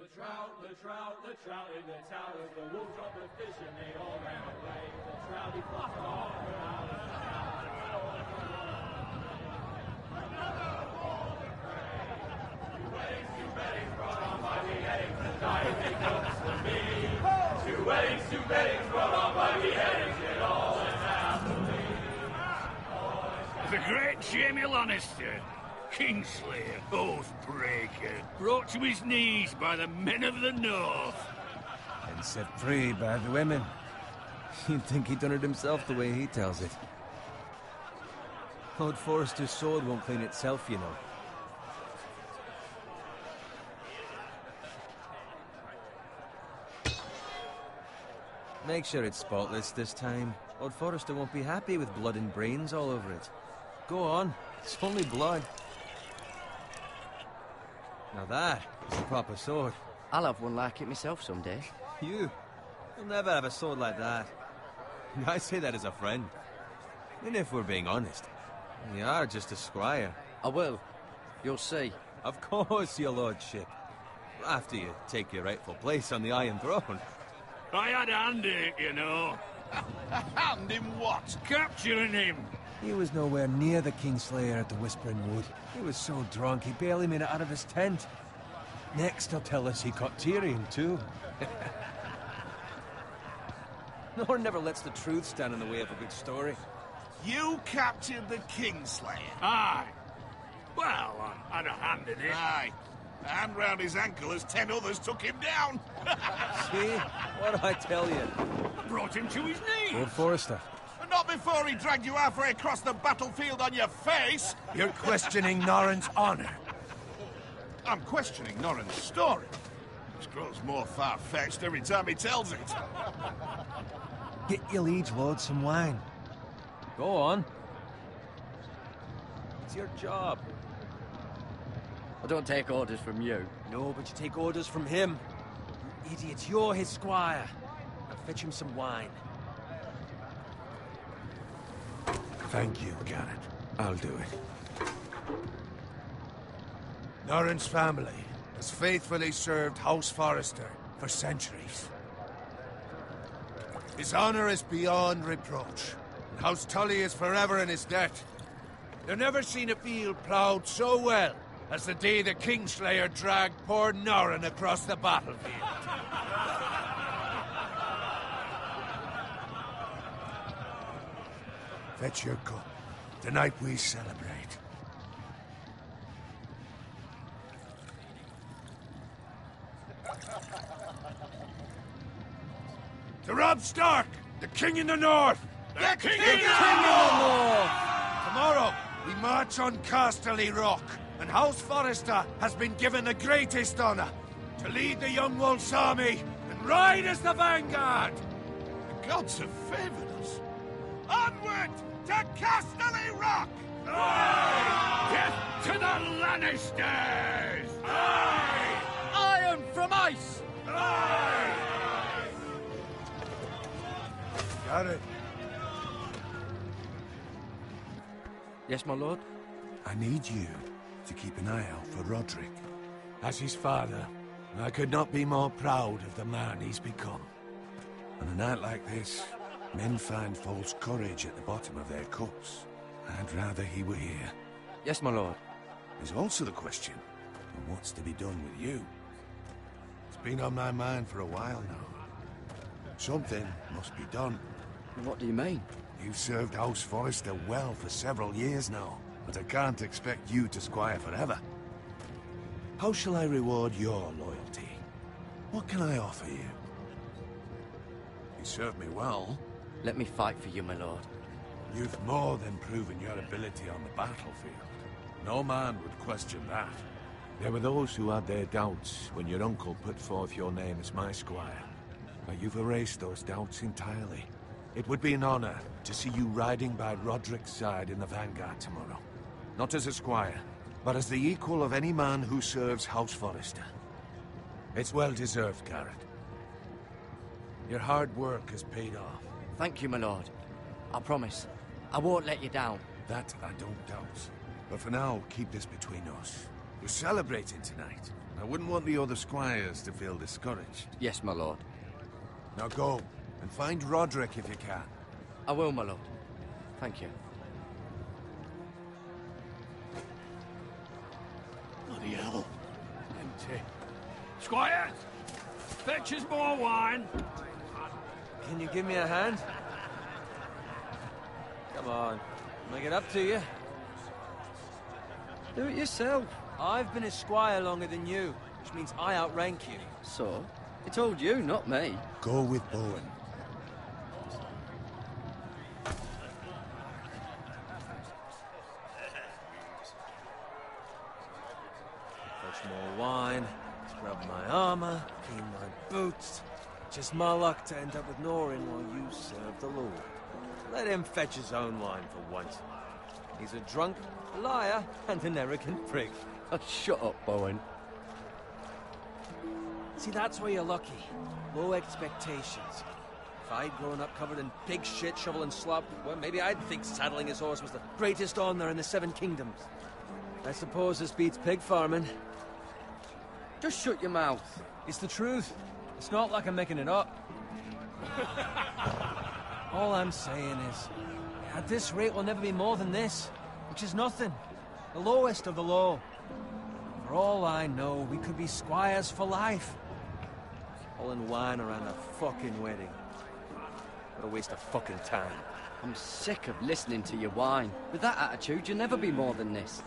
The trout in the towers, the wolves dropped the fish and they all ran away. The trout, he flopped off without a sound. Another golden prey. Two weddings brought on by beheadings, and dying they comes to me. Two weddings brought on by beheadings, it all went happily. The great Jamie Lannister, Kingslayer, Oathbreaker, brought to his knees by the men of the North. And set free by the women. You'd think he'd done it himself the way he tells it. Lord Forrester's sword won't clean itself, you know. Make sure it's spotless this time. Lord Forrester won't be happy with blood and brains all over it. Go on, it's only blood. Now that is a proper sword. I'll have one like it myself someday. You'll never have a sword like that. I say that as a friend. And if we're being honest, you are just a squire. I will. You'll see. Of course, your lordship. After you take your rightful place on the Iron Throne. I had a hand in it, you know. A hand in what? Capturing him. He was nowhere near the Kingslayer at the Whispering Wood. He was so drunk he barely made it out of his tent. Next he'll tell us he caught Tyrion too. Nor never lets the truth stand in the way of a good story. You captured the Kingslayer? Aye. Well, I had a hand in it. Aye. A hand round his ankle as 10 others took him down. See? What do I tell you? I brought him to his knees. Lord Forrester. Not before he dragged you halfway across the battlefield on your face. You're questioning Norrin's honor. I'm questioning Norrin's story. It grows more far-fetched every time he tells it. Get your liege lord some wine. Go on. It's your job. I don't take orders from you. No, but you take orders from him. You idiot, you're his squire. Now fetch him some wine. Thank you, Garrett. I'll do it. Norrin's family has faithfully served House Forrester for centuries. His honor is beyond reproach, and House Tully is forever in his debt. They've never seen a field ploughed so well as the day the Kingslayer dragged poor Norrin across the battlefield. Fetch your cup. Tonight we celebrate. To Robb Stark, the King in the North! The King in the North! Tomorrow, we march on Casterly Rock, and House Forrester has been given the greatest honor to lead the Young Wolf's army and ride as the vanguard! The gods have favored us. Onward to Casterly Rock! Aye! Death to the Lannisters! Aye! Iron from ice! Aye! Got it. Yes, my lord? I need you to keep an eye out for Roderick. As his father, I could not be more proud of the man he's become. On a night like this, men find false courage at the bottom of their cups. I'd rather he were here. Yes, my lord. There's also the question of what's to be done with you. It's been on my mind for a while now. Something must be done. What do you mean? You've served House Forrester well for several years now, but I can't expect you to squire forever. How shall I reward your loyalty? What can I offer you? You served me well. Let me fight for you, my lord. You've more than proven your ability on the battlefield. No man would question that. There were those who had their doubts when your uncle put forth your name as my squire. But you've erased those doubts entirely. It would be an honor to see you riding by Roderick's side in the vanguard tomorrow. Not as a squire, but as the equal of any man who serves House Forrester. It's well deserved, Garrett. Your hard work has paid off. Thank you, my lord. I promise. I won't let you down. That I don't doubt. But for now, keep this between us. We're celebrating tonight. I wouldn't want the other squires to feel discouraged. Yes, my lord. Now go, and find Roderick if you can. I will, my lord. Thank you. Bloody hell. Empty. Squire! Fetch us more wine. Can you give me a hand? Come on. Make it up to you. Do it yourself. I've been a squire longer than you, which means I outrank you. So? He told you, not me. Go with Bowen. Fetch more wine, scrub my armor, clean my boots. Just my luck to end up with Norin while you serve the Lord. Let him fetch his own wine for once. He's a drunk, a liar, and an arrogant prick. Oh, shut up, Bowen. See, that's why you're lucky. Low expectations. If I'd grown up covered in pig shit, shovel and slop, well, maybe I'd think saddling his horse was the greatest honor in the Seven Kingdoms. I suppose this beats pig farming. Just shut your mouth. It's the truth. It's not like I'm making it up. All I'm saying is, at this rate we'll never be more than this, which is nothing. The lowest of the low. For all I know, we could be squires for life. All in wine around a fucking wedding. What a waste of fucking time. I'm sick of listening to your whine. With that attitude, you'll never be more than this.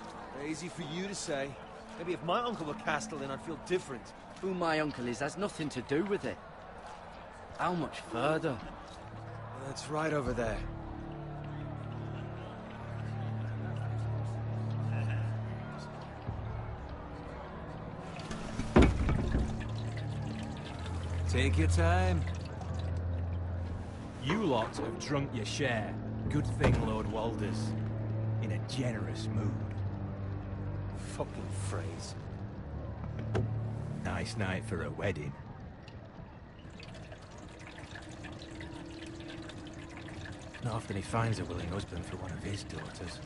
Easy for you to say. Maybe if my uncle were Castellan, I'd feel different. Who my uncle is has nothing to do with it. How much further? That's right over there. Take your time. You lot have drunk your share. Good thing Lord Walder's in a generous mood. Fucking phrase. Nice night for a wedding. Not often he finds a willing husband for one of his daughters.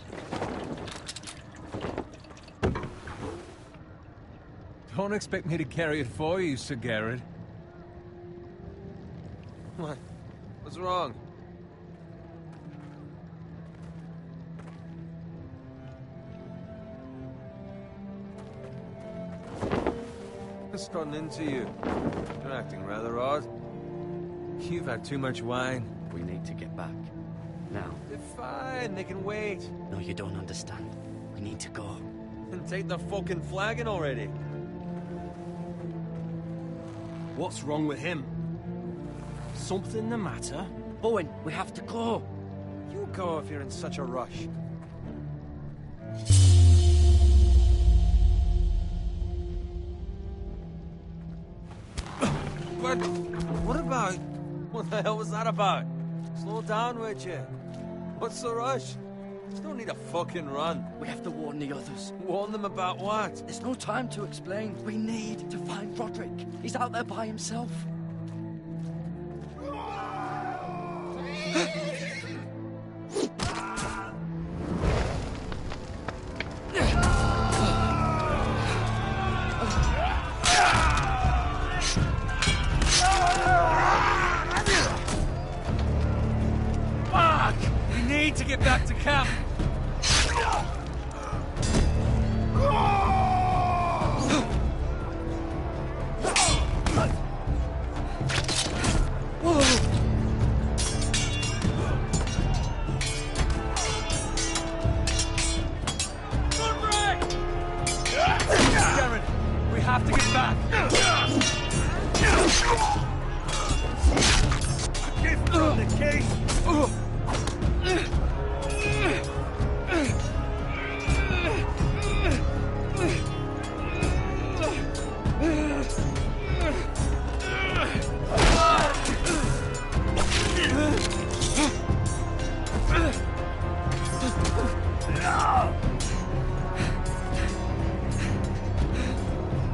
Don't expect me to carry it for you, Sir Garrett. What? What's wrong? What's gotten into you? You're acting rather odd. You've had too much wine. We need to get back. Now. They're fine, they can wait. No, you don't understand. We need to go. And take the fucking flagon already. What's wrong with him? Something the matter? Bowen, we have to go. You go if you're in such a rush. What about? What the hell was that about? Slow down, would you? What's the rush? Just don't need a fucking run. We have to warn the others. Warn them about what? There's no time to explain. We need to find Roderick. He's out there by himself. We need to get back to camp. Garrett, we have to get back. Give them the key.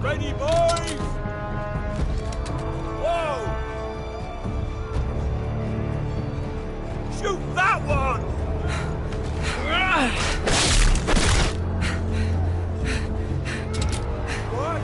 Ready, boys! Whoa! Shoot that one! What?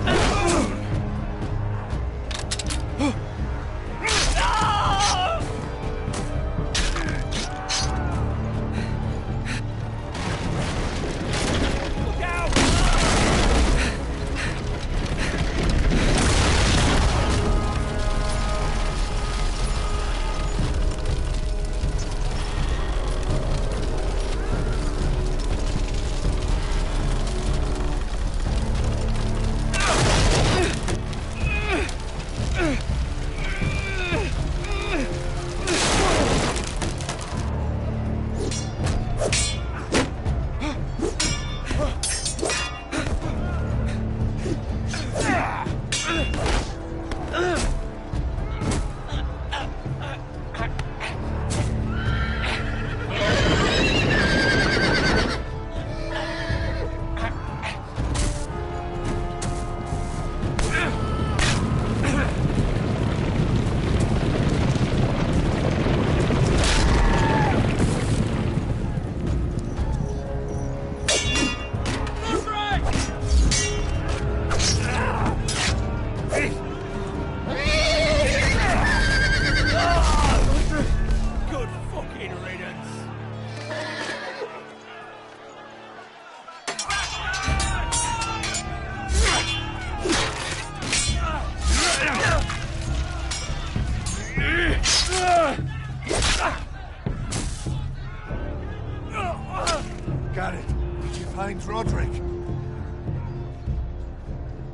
find Roderick.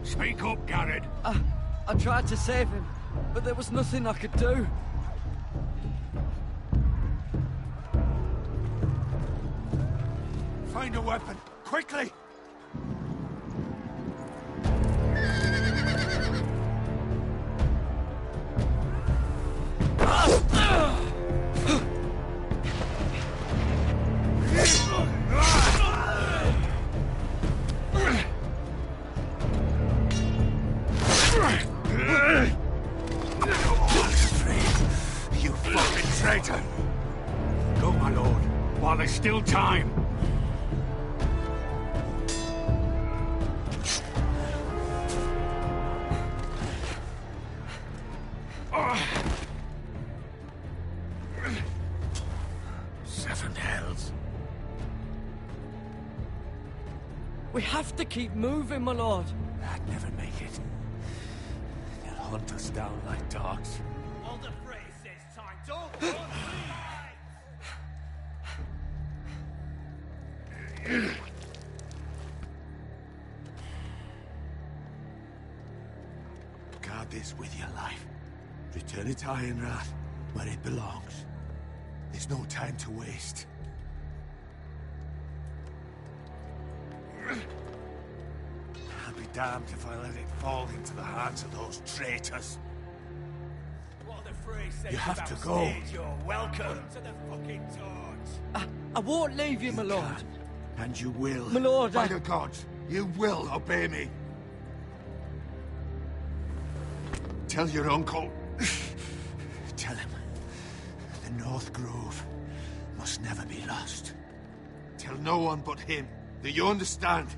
Speak up, Garrett. I tried to save him, but there was nothing I could do. Find a weapon, quickly! You fucking traitor! Go, my lord, while there's still time. Seven hells. We have to keep moving, my lord. I'd never make it. They'll hunt us down like dogs. On the phrase says time, don't run, Guard this with your life. Return it to Ironrath, where it belongs. There's no time to waste. I'll be damned if I let it fall into the hands of those traitors. What the phrase says You have about to go. stage, you're welcome to the fucking torch. I won't leave you, my lord. Can, and you will. My lord, By the gods, you will obey me. Tell your uncle. Tell him. The North Grove must never be lost. Tell no one but him. Do you understand?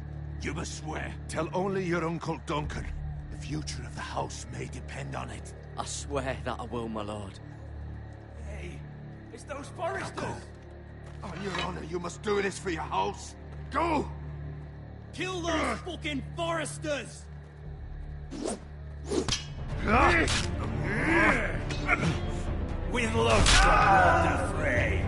You must swear. Tell only your Uncle Duncan. The future of the house may depend on it. I swear that I will, my lord. Hey, it's those foresters. Go. On your honor, you must do this for your house. Go! Kill those fucking foresters. With love from Lord of Frey.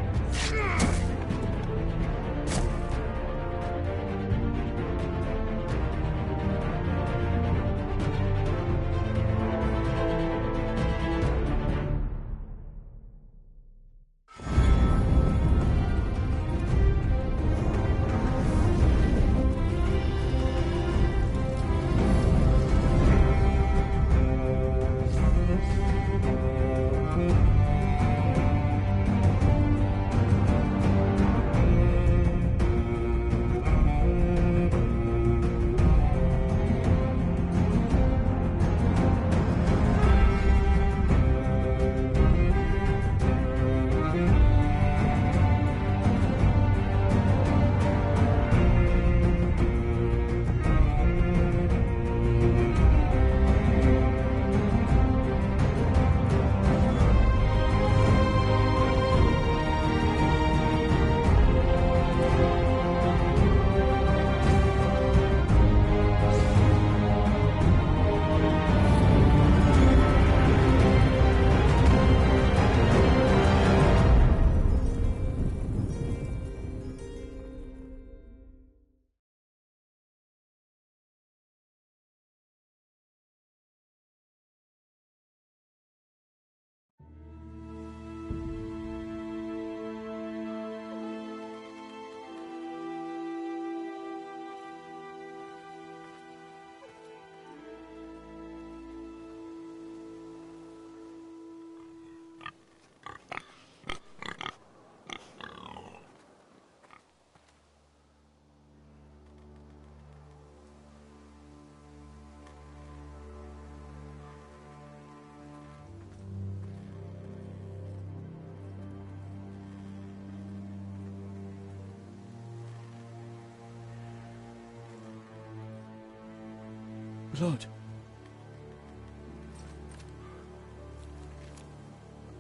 Lord.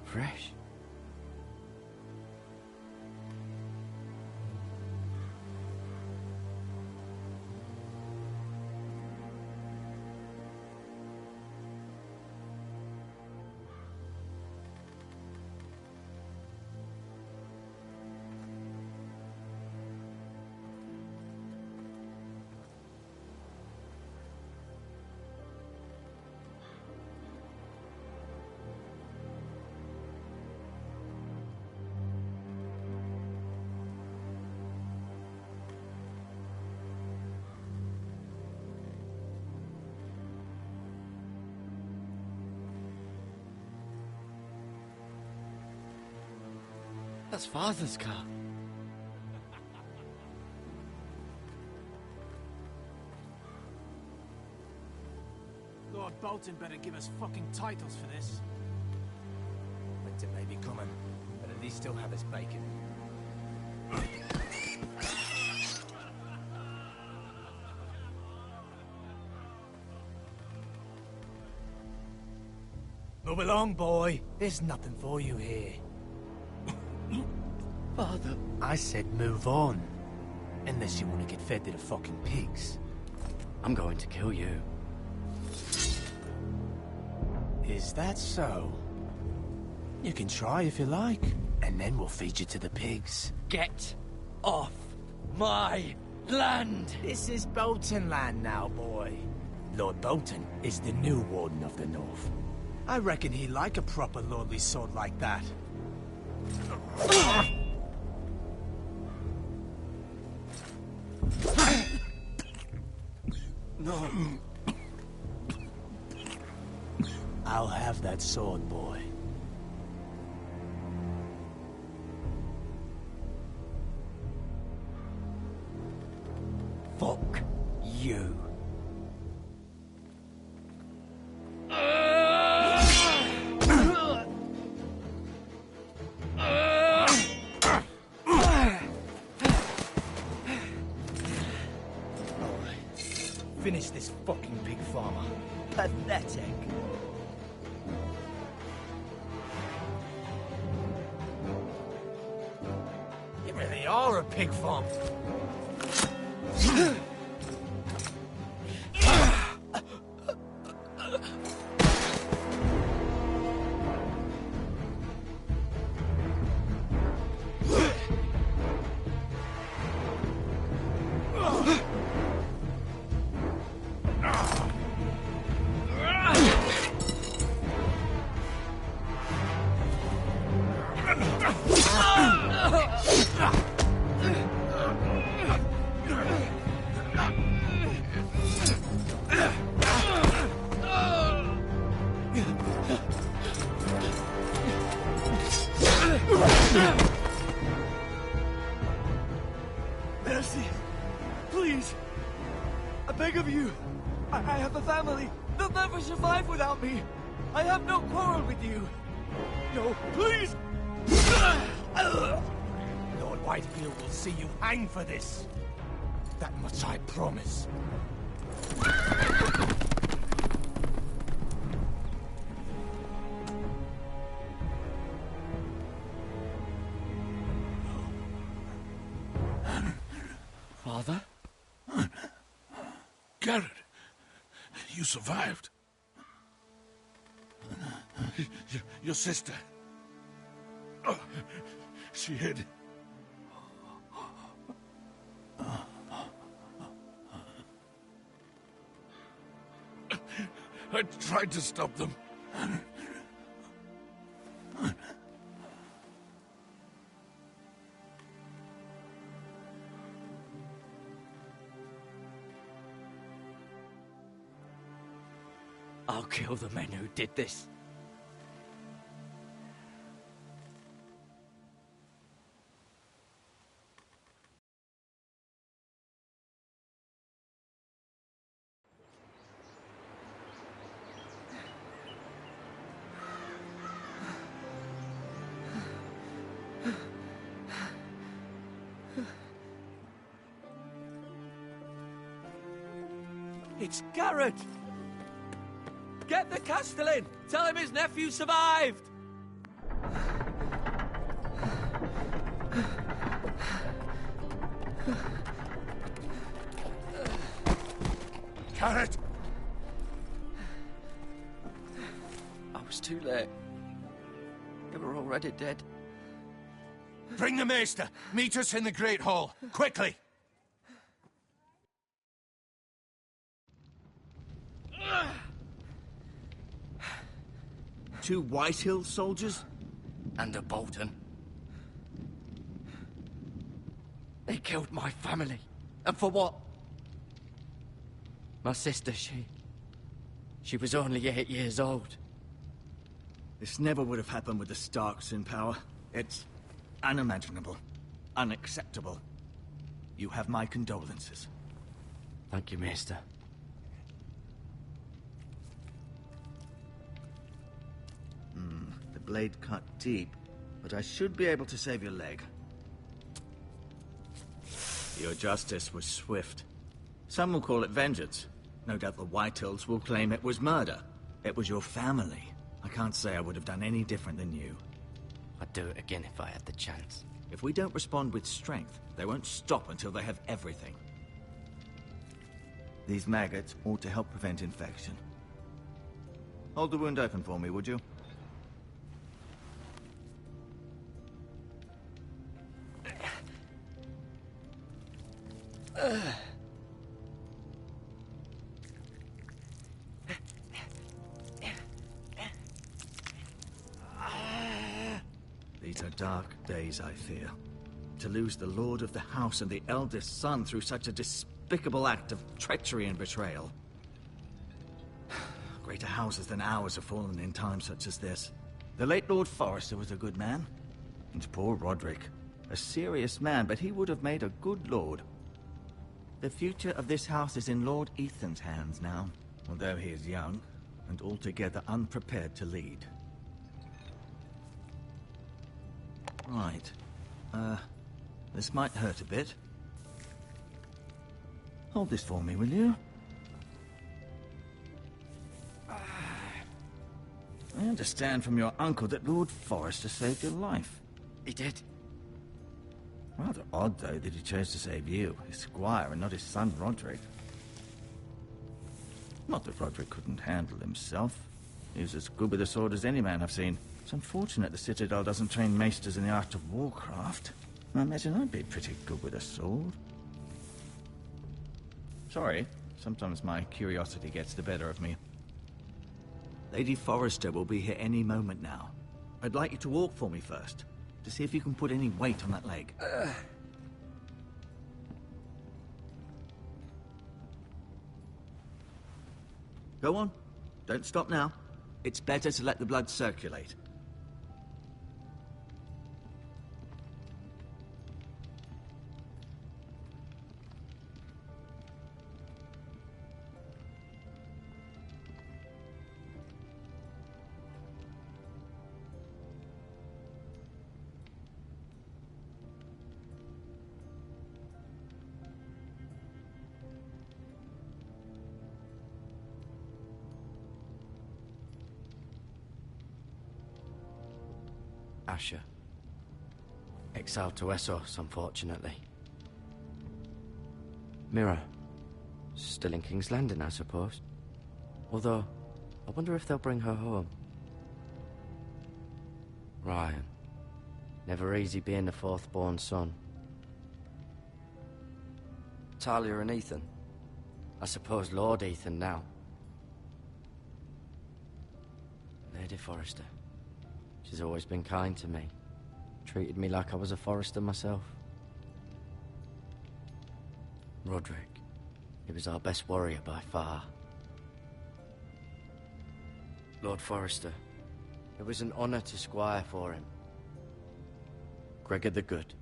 Fresh. That's Father's car. Lord Bolton better give us fucking titles for this. Winter may be coming, but at least still have his bacon. Move along, boy. There's nothing for you here. Father. I said move on. Unless you want to get fed to the fucking pigs. I'm going to kill you. Is that so? You can try if you like, and then we'll feed you to the pigs. Get off my land! This is Bolton land now, boy. Lord Bolton is the new Warden of the North. I reckon he'd like a proper lordly sword like that. No. I'll have that sword, boy. Fuck you. Finish this fucking pig farmer. Pathetic. You really are a pig farm. Mercy! Please! I beg of you! I have a family! They'll never survive without me! I have no quarrel with you! No, please! Lord Whitefield will see you hang for this. That much I promise. Father? Garrett, you survived. Your sister. Oh, she hid. I tried to stop them. I'll kill the men who did this. It's Garrett! Get the Castellan! Tell him his nephew survived! Garrett! I was too late. They were already dead. Bring the maester. Meet us in the Great Hall. Quickly! Two Whitehill soldiers? And a Bolton. They killed my family. And for what? My sister, she was only 8 years old. This never would have happened with the Starks in power. It's unimaginable. Unacceptable. You have my condolences. Thank you, Maester. The blade cut deep, but I should be able to save your leg. Your justice was swift. Some will call it vengeance. No doubt the Whitehills will claim it was murder. It was your family. I can't say I would have done any different than you. I'd do it again if I had the chance. If we don't respond with strength, they won't stop until they have everything. These maggots ought to help prevent infection. Hold the wound open for me, would you? These are dark days, I fear. To lose the lord of the house and the eldest son through such a despicable act of treachery and betrayal. Greater houses than ours have fallen in times such as this. The late Lord Forrester was a good man. And poor Roderick. A serious man, but he would have made a good lord. The future of this house is in Lord Ethan's hands now, although he is young and altogether unprepared to lead. Right. This might hurt a bit. Hold this for me, will you? I understand from your uncle that Lord Forrester saved your life. He did. Rather odd, though, that he chose to save you, his squire, and not his son Roderick. Not that Roderick couldn't handle himself. He was as good with a sword as any man I've seen. It's unfortunate the Citadel doesn't train maesters in the art of warcraft. I imagine I'd be pretty good with a sword. Sorry, sometimes my curiosity gets the better of me. Lady Forrester will be here any moment now. I'd like you to walk for me first, to see if you can put any weight on that leg. Go on. Don't stop now. It's better to let the blood circulate. Asher. Exiled to Essos, unfortunately. Mira. Still in King's Landing, I suppose. Although, I wonder if they'll bring her home. Ryan. Never easy being the fourth-born son. Talia and Ethan. I suppose Lord Ethan now. Lady Forrester. She's always been kind to me. Treated me like I was a Forrester myself. Roderick. He was our best warrior by far. Lord Forrester. It was an honor to squire for him. Gregor the Good.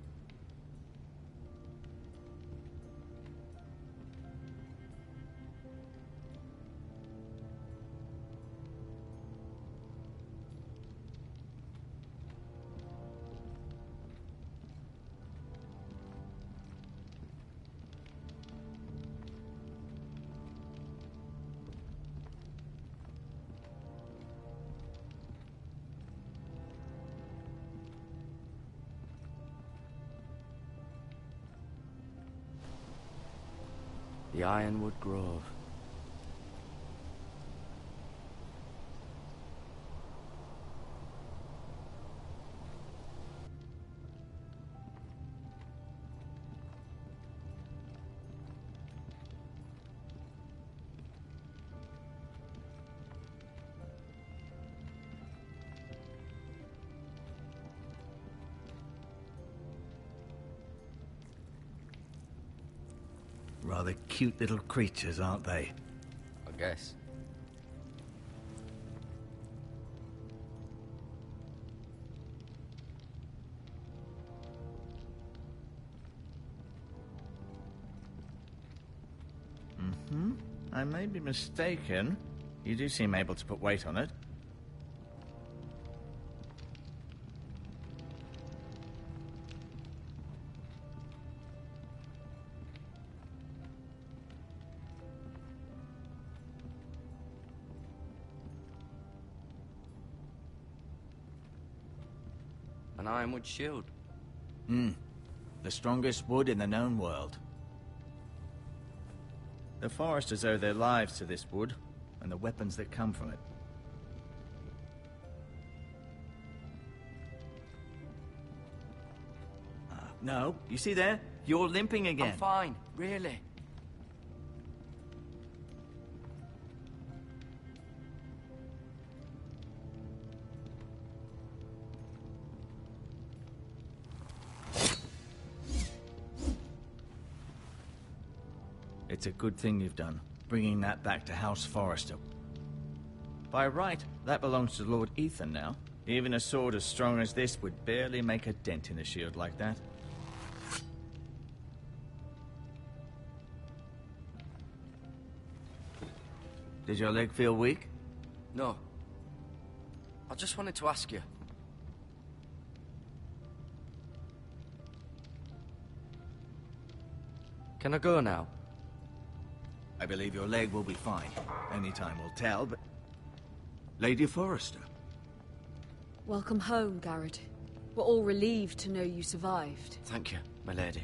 The Ironwood Grove. Rather cute little creatures, aren't they? I guess. I may be mistaken. You do seem able to put weight on it. An ironwood shield. The strongest wood in the known world. The foresters owe their lives to this wood, and the weapons that come from it. No, you see there? You're limping again. I'm fine, really. It's a good thing you've done, bringing that back to House Forrester. By right, that belongs to Lord Ethan now. Even a sword as strong as this would barely make a dent in a shield like that. Did your leg feel weak? No. I just wanted to ask you. Can I go now? I believe your leg will be fine. Only time will tell, but... Lady Forrester. Welcome home, Garrett. We're all relieved to know you survived. Thank you, my lady.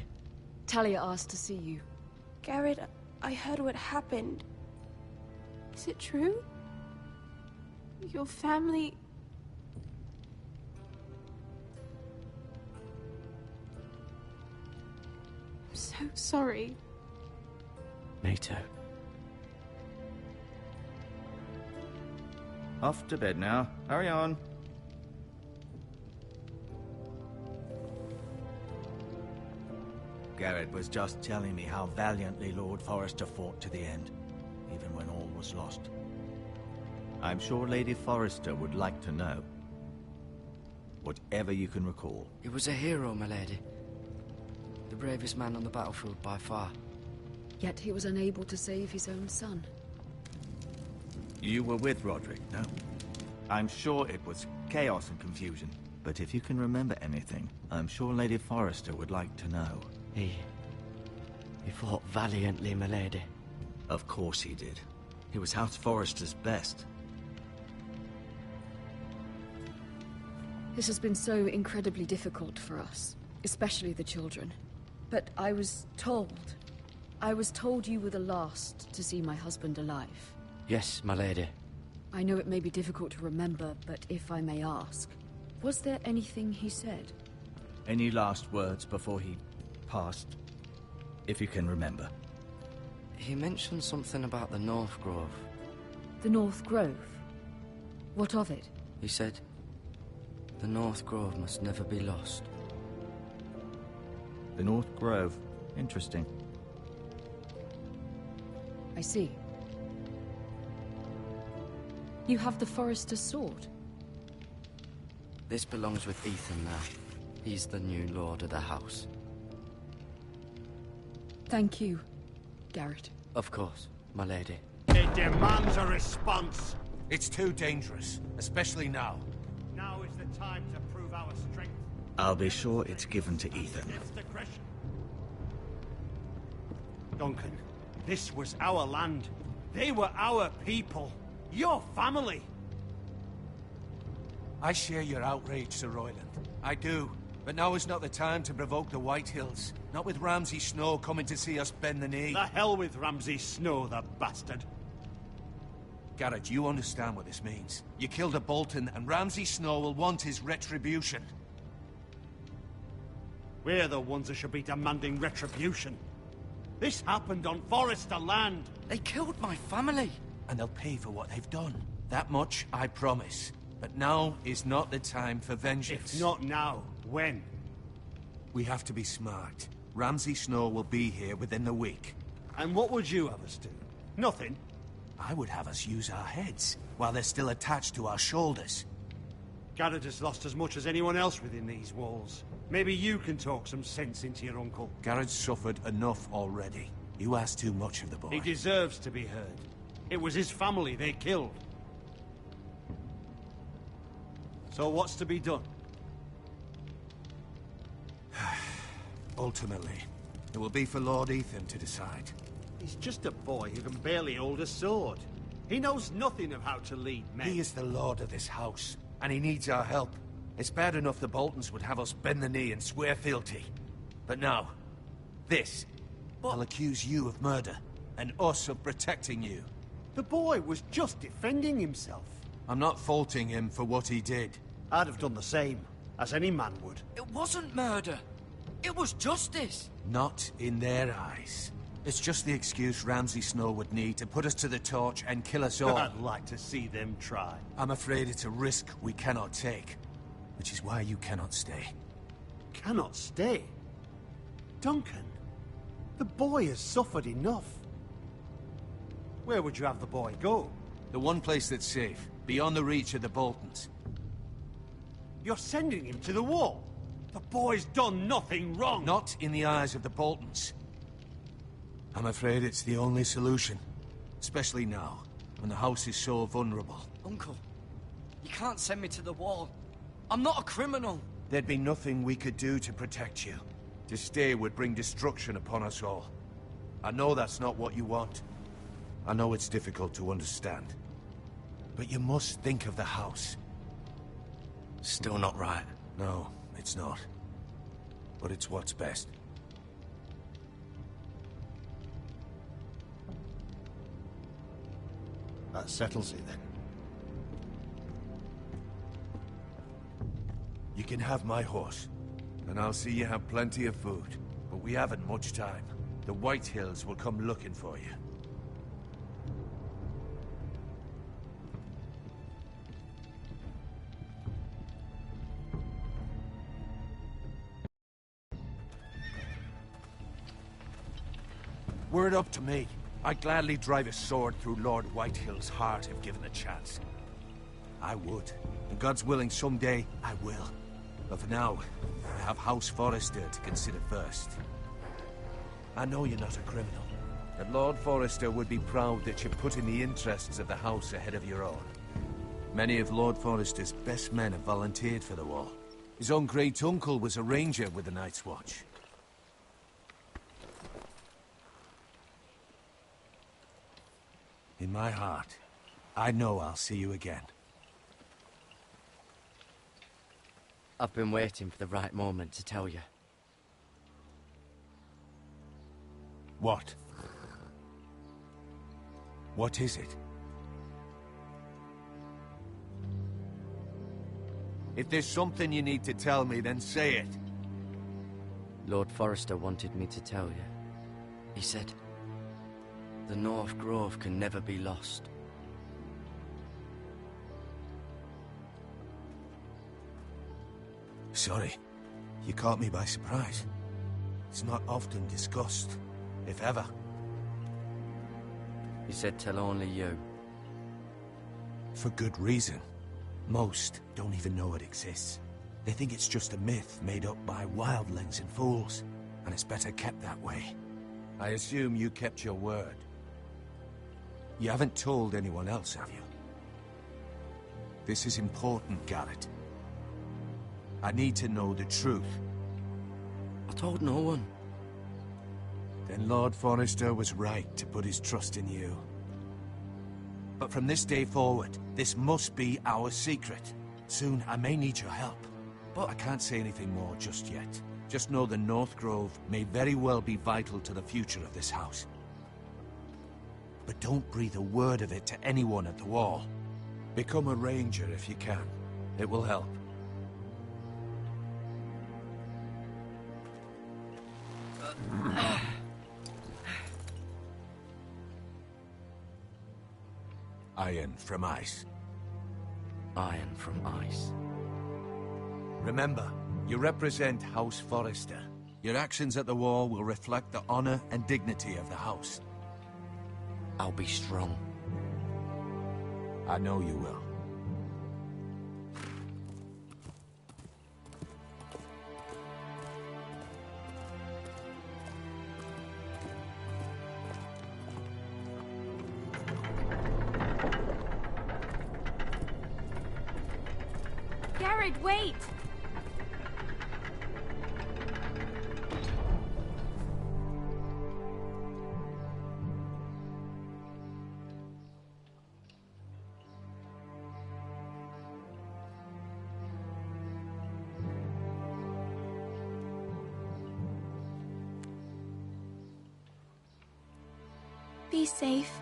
Talia asked to see you. Garrett, I heard what happened. Is it true? Your family... I'm so sorry. Me too. Off to bed now. Hurry on. Garrett was just telling me how valiantly Lord Forrester fought to the end, even when all was lost. I'm sure Lady Forrester would like to know. Whatever you can recall. He was a hero, my lady. The bravest man on the battlefield by far. Yet he was unable to save his own son. You were with Roderick, no? I'm sure it was chaos and confusion. But if you can remember anything, I'm sure Lady Forrester would like to know. He fought valiantly, my lady. Of course he did. He was House Forrester's best. This has been so incredibly difficult for us, especially the children. But I was told you were the last to see my husband alive. Yes, my lady. I know it may be difficult to remember, but if I may ask, was there anything he said? Any last words before he passed? If you can remember. He mentioned something about the North Grove. The North Grove? What of it? He said, the North Grove must never be lost. The North Grove. Interesting. I see. You have the Forrester's sword. This belongs with Ethan now. He's the new lord of the house. Thank you, Garrett. Of course, my lady. It demands a response. It's too dangerous, especially now. Now is the time to prove our strength. I'll be sure it's given to Ethan. Duncan, this was our land. They were our people. Your family. I share your outrage, Sir Royland. I do. But now is not the time to provoke the White Hills. Not with Ramsay Snow coming to see us bend the knee. The hell with Ramsay Snow, the bastard. Garrett, you understand what this means. You killed a Bolton, and Ramsay Snow will want his retribution. We're the ones that should be demanding retribution. This happened on Forrester land. They killed my family. And they'll pay for what they've done. That much, I promise. But now is not the time for vengeance. If not now, when? We have to be smart. Ramsay Snow will be here within the week. And what would you have us do? Nothing? I would have us use our heads, while they're still attached to our shoulders. Garrett has lost as much as anyone else within these walls. Maybe you can talk some sense into your uncle. Garrett's suffered enough already. You ask too much of the boy. He deserves to be heard. It was his family they killed. So what's to be done? Ultimately, it will be for Lord Ethan to decide. He's just a boy who can barely hold a sword. He knows nothing of how to lead men. He is the lord of this house, and he needs our help. It's bad enough the Boltons would have us bend the knee and swear fealty. But now, this. I'll accuse you of murder, and us of protecting you. The boy was just defending himself. I'm not faulting him for what he did. I'd have done the same, as any man would. It wasn't murder. It was justice. Not in their eyes. It's just the excuse Ramsay Snow would need to put us to the torch and kill us all. I'd like to see them try. I'm afraid it's a risk we cannot take, which is why you cannot stay. Cannot stay? Duncan, the boy has suffered enough. Where would you have the boy go? The one place that's safe, beyond the reach of the Boltons. You're sending him to the wall? The boy's done nothing wrong! Not in the eyes of the Boltons. I'm afraid it's the only solution. Especially now, when the house is so vulnerable. Uncle, you can't send me to the wall. I'm not a criminal. There'd be nothing we could do to protect you. To stay would bring destruction upon us all. I know that's not what you want. I know it's difficult to understand. But you must think of the house. Still not right. No, it's not. But it's what's best. That settles it then. You can have my horse, and I'll see you have plenty of food. But we haven't much time. The White Hills will come looking for you. Were it up to me, I'd gladly drive a sword through Lord Whitehill's heart if given the chance. I would. And God's willing, someday I will. But for now, I have House Forrester to consider first. I know you're not a criminal, and Lord Forrester would be proud that you're putting the interests of the house ahead of your own. Many of Lord Forrester's best men have volunteered for the wall. His own great-uncle was a ranger with the Night's Watch. In my heart, I know I'll see you again. I've been waiting for the right moment to tell you. What? What is it? If there's something you need to tell me, then say it. Lord Forrester wanted me to tell you. He said, the North Grove can never be lost. Sorry. You caught me by surprise. It's not often discussed, if ever. He said tell only you. For good reason. Most don't even know it exists. They think it's just a myth made up by wildlings and fools, and it's better kept that way. I assume you kept your word. You haven't told anyone else, have you? This is important, Garrett. I need to know the truth. I told no one. Then Lord Forrester was right to put his trust in you. But from this day forward, this must be our secret. Soon I may need your help. But I can't say anything more just yet. Just know the North Grove may very well be vital to the future of this house. But don't breathe a word of it to anyone at the wall. Become a ranger if you can. It will help. Iron from ice. Iron from ice. Remember, you represent House Forrester. Your actions at the wall will reflect the honor and dignity of the house. I'll be strong. I know you will. Garrett, wait! Be safe.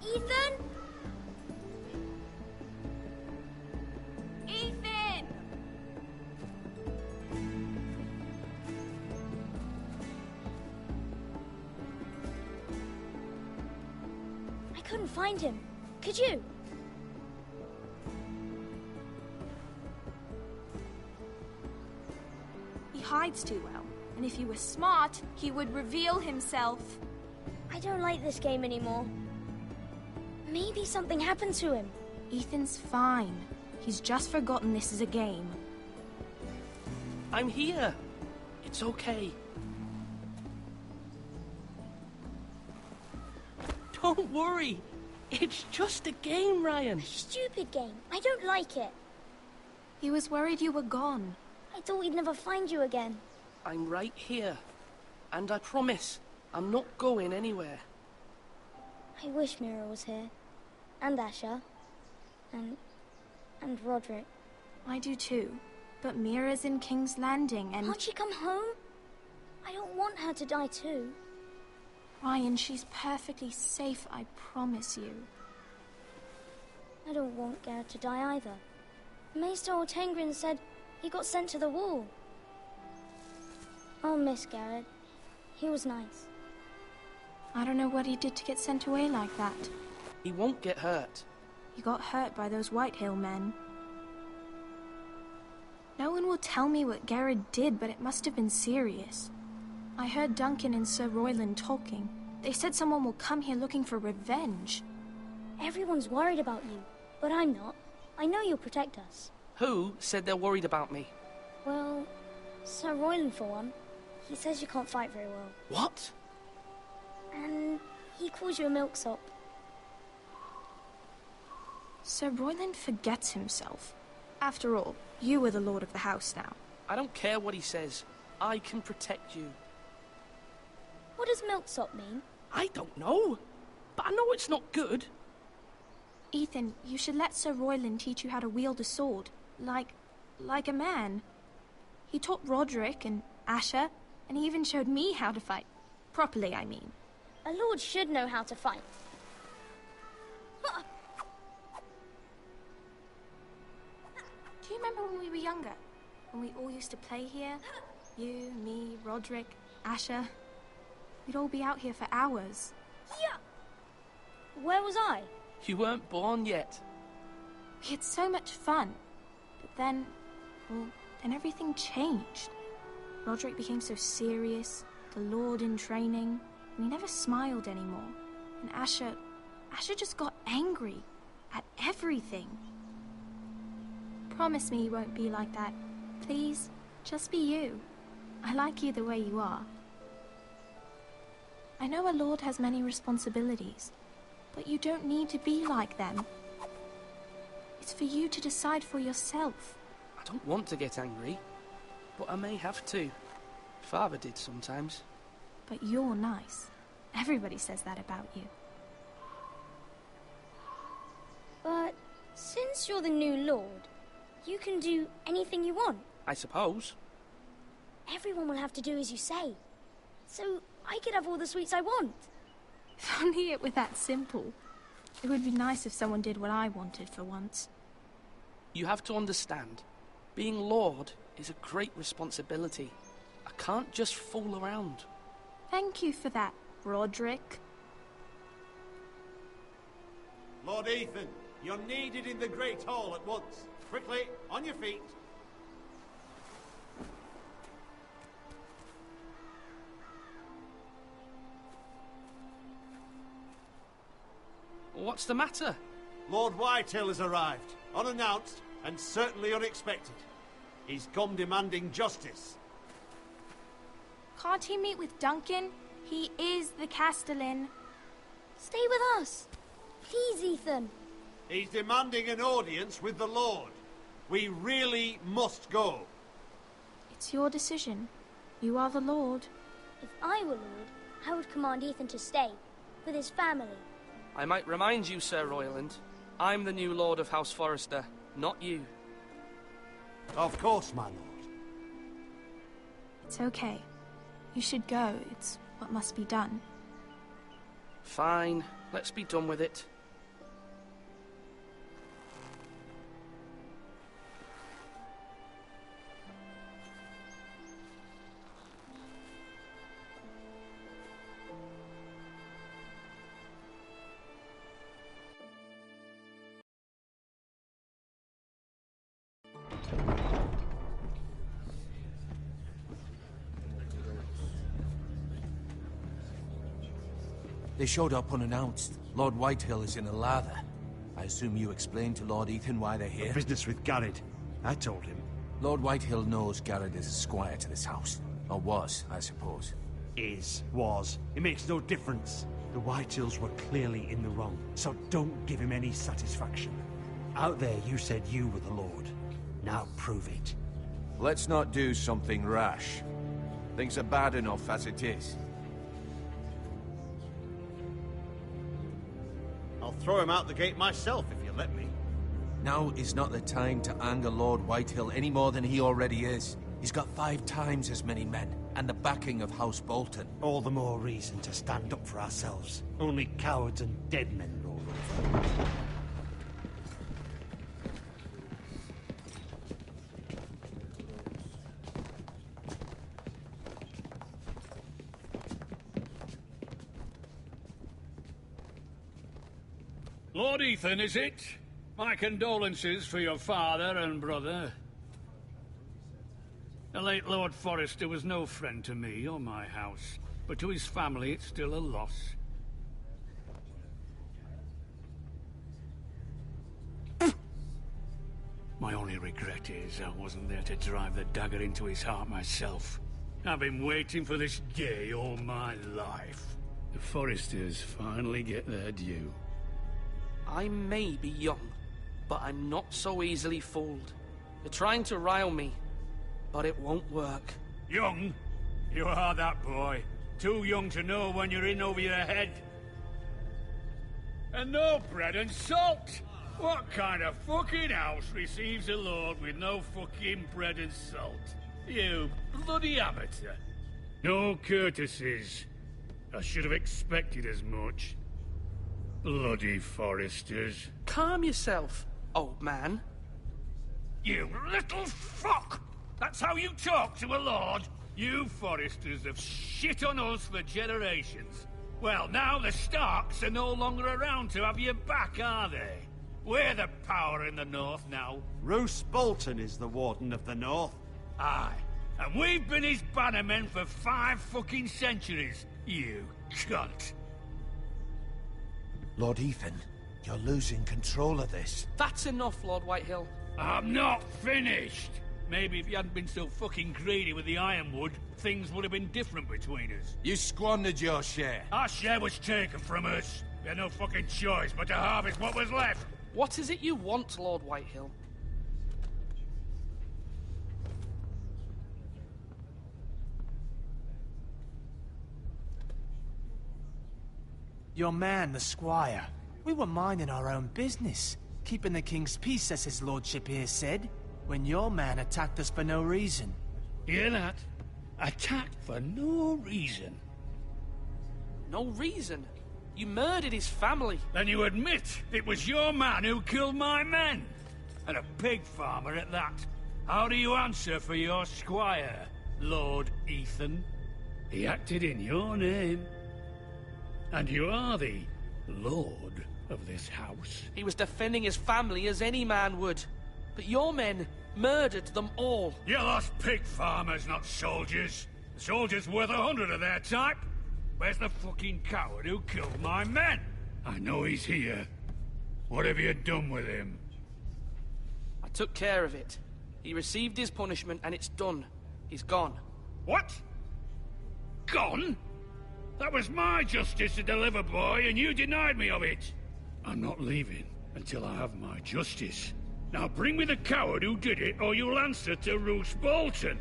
Ethan? Ethan! I couldn't find him. Could you? He hides too well, and if he were smart, he would reveal himself. I don't like this game anymore. Maybe something happened to him. Ethan's fine. He's just forgotten this is a game. I'm here. It's okay. Don't worry. It's just a game, Ryan. Stupid game. I don't like it. He was worried you were gone. I thought we'd never find you again. I'm right here. And I promise, I'm not going anywhere. I wish Mira was here. And Asher. And Roderick. I do too. But Mira's in King's Landing and... Can't she come home? I don't want her to die too. Ryan, she's perfectly safe, I promise you. I don't want Garrett to die either. Maester Ortengrin said he got sent to the wall. I'll miss Garrett. He was nice. I don't know what he did to get sent away like that. He won't get hurt. He got hurt by those Whitehill men. No one will tell me what Garrett did, but it must have been serious. I heard Duncan and Sir Royland talking. They said someone will come here looking for revenge. Everyone's worried about you, but I'm not. I know you'll protect us. Who said they're worried about me? Well, Sir Royland for one. He says you can't fight very well. What? And he calls you a milksop. Sir Royland forgets himself. After all, you are the lord of the house now. I don't care what he says. I can protect you. What does milksop mean? I don't know. But I know it's not good. Ethan, you should let Sir Royland teach you how to wield a sword. Like a man. He taught Roderick and Asher, and he even showed me how to fight. Properly, I mean. A lord should know how to fight. Do you remember when we were younger? When we all used to play here? You, me, Roderick, Asher. We'd all be out here for hours. Yeah. Where was I? You weren't born yet. We had so much fun. But then, well, then everything changed. Roderick became so serious, the Lord in training, and he never smiled anymore. And Asher just got angry at everything. Promise me you won't be like that. Please, just be you. I like you the way you are. I know a lord has many responsibilities, but you don't need to be like them. It's for you to decide for yourself. I don't want to get angry, but I may have to. Father did sometimes. But you're nice. Everybody says that about you. But since you're the new lord, you can do anything you want. I suppose. Everyone will have to do as you say. So I could have all the sweets I want. If only it were that simple. It would be nice if someone did what I wanted for once. You have to understand, being Lord is a great responsibility. I can't just fool around. Thank you for that, Roderick. Lord Ethan, you're needed in the Great Hall at once. Quickly, on your feet. What's the matter? Lord Whitehill has arrived, unannounced and certainly unexpected. He's come demanding justice. Can't he meet with Duncan? He is the Castellan. Stay with us. Please, Ethan. He's demanding an audience with the Lord. We really must go. It's your decision. You are the Lord. If I were Lord, I would command Ethan to stay, with his family. I might remind you, Sir Royland, I'm the new Lord of House Forrester, not you. Of course, my lord. It's okay. You should go. It's what must be done. Fine. Let's be done with it. They showed up unannounced. Lord Whitehill is in a lather. I assume you explained to Lord Ethan why they're here? Business with Garrett. I told him. Lord Whitehill knows Garrett is a squire to this house. Or was, I suppose. Was. It makes no difference. The Whitehills were clearly in the wrong, so don't give him any satisfaction. Out there you said you were the Lord. Now prove it. Let's not do something rash. Things are bad enough as it is. I'll throw him out the gate myself if you let me. Now is not the time to anger Lord Whitehill any more than he already is. He's got 5 times as many men, and the backing of House Bolton. All the more reason to stand up for ourselves. Only cowards and dead men roll over. Lord Ethan, is it? My condolences for your father and brother. The late Lord Forrester was no friend to me or my house, but to his family it's still a loss. My only regret is I wasn't there to drive the dagger into his heart myself. I've been waiting for this day all my life. The Forresters finally get their due. I may be young, but I'm not so easily fooled. You're trying to rile me, but it won't work. Young? You are that boy. Too young to know when you're in over your head. And no bread and salt! What kind of fucking house receives a lord with no fucking bread and salt? You bloody amateur. No courtesies. I should have expected as much. Bloody Forresters. Calm yourself, old man. You little fuck! That's how you talk to a lord? You Forresters have shit on us for generations. Well, now the Starks are no longer around to have your back, are they? We're the power in the north now. Roose Bolton is the Warden of the North. Aye. And we've been his bannermen for 5 fucking centuries, you cunt. Lord Ethan, you're losing control of this. That's enough, Lord Whitehill. I'm not finished. Maybe if you hadn't been so fucking greedy with the ironwood, things would have been different between us. You squandered your share. Our share was taken from us. We had no fucking choice but to harvest what was left. What is it you want, Lord Whitehill? Your man, the squire. We were minding our own business, keeping the king's peace, as his lordship here said, when your man attacked us for no reason. Hear that? Attacked for no reason. No reason? You murdered his family. Then you admit it was your man who killed my men? And a pig farmer at that. How do you answer for your squire, Lord Ethan? He acted in your name. And you are the lord of this house. He was defending his family as any man would. But your men murdered them all. You lost pig farmers, not soldiers. The soldiers worth 100 of their type. Where's the fucking coward who killed my men? I know he's here. What have you done with him? I took care of it. He received his punishment and it's done. He's gone. What? Gone? That was my justice to deliver, boy, and you denied me of it. I'm not leaving until I have my justice. Now bring me the coward who did it, or you'll answer to Roose Bolton.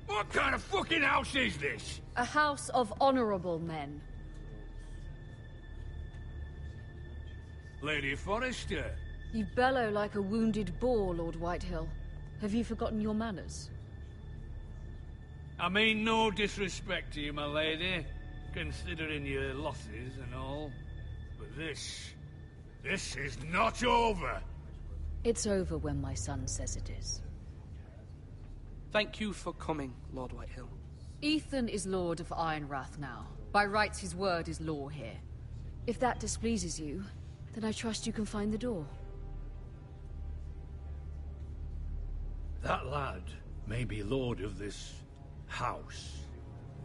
What kind of fucking house is this? A house of honorable men. Lady Forrester. You bellow like a wounded boar, Lord Whitehill. Have you forgotten your manners? I mean no disrespect to you, my lady, considering your losses and all. But this is not over. It's over when my son says it is. Thank you for coming, Lord Whitehill. Ethan is Lord of Ironrath now. By rights, his word is law here. If that displeases you, then I trust you can find the door. That lad may be lord of this house,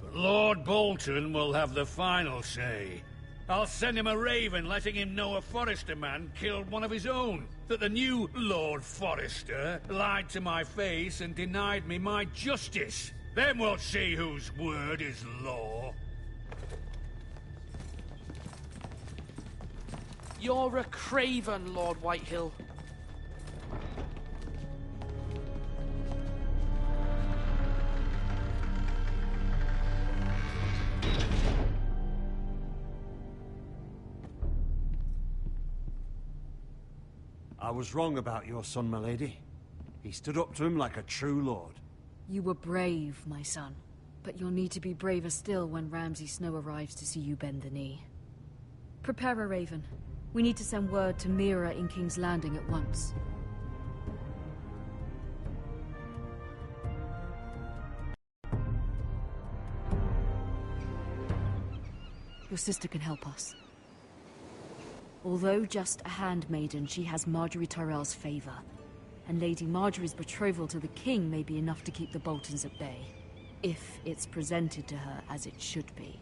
but Lord Bolton will have the final say. I'll send him a raven letting him know a Forrester man killed one of his own, that the new Lord Forrester lied to my face and denied me my justice. Then we'll see whose word is law. You're a craven, Lord Whitehill. I was wrong about your son, my lady. He stood up to him like a true lord. You were brave, my son. But you'll need to be braver still when Ramsay Snow arrives to see you bend the knee. Prepare a raven. We need to send word to Mira in King's Landing at once. Your sister can help us. Although just a handmaiden, she has Marjorie Tyrell's favor. And Lady Marjorie's betrothal to the king may be enough to keep the Boltons at bay. If it's presented to her as it should be.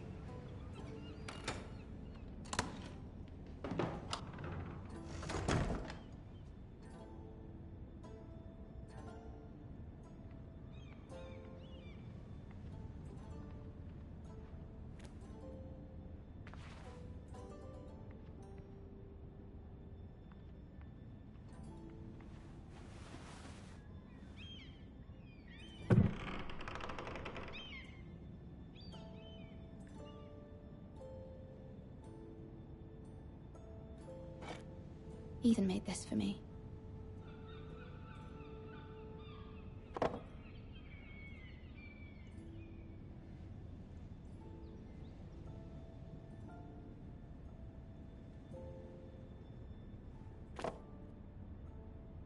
Ethan made this for me.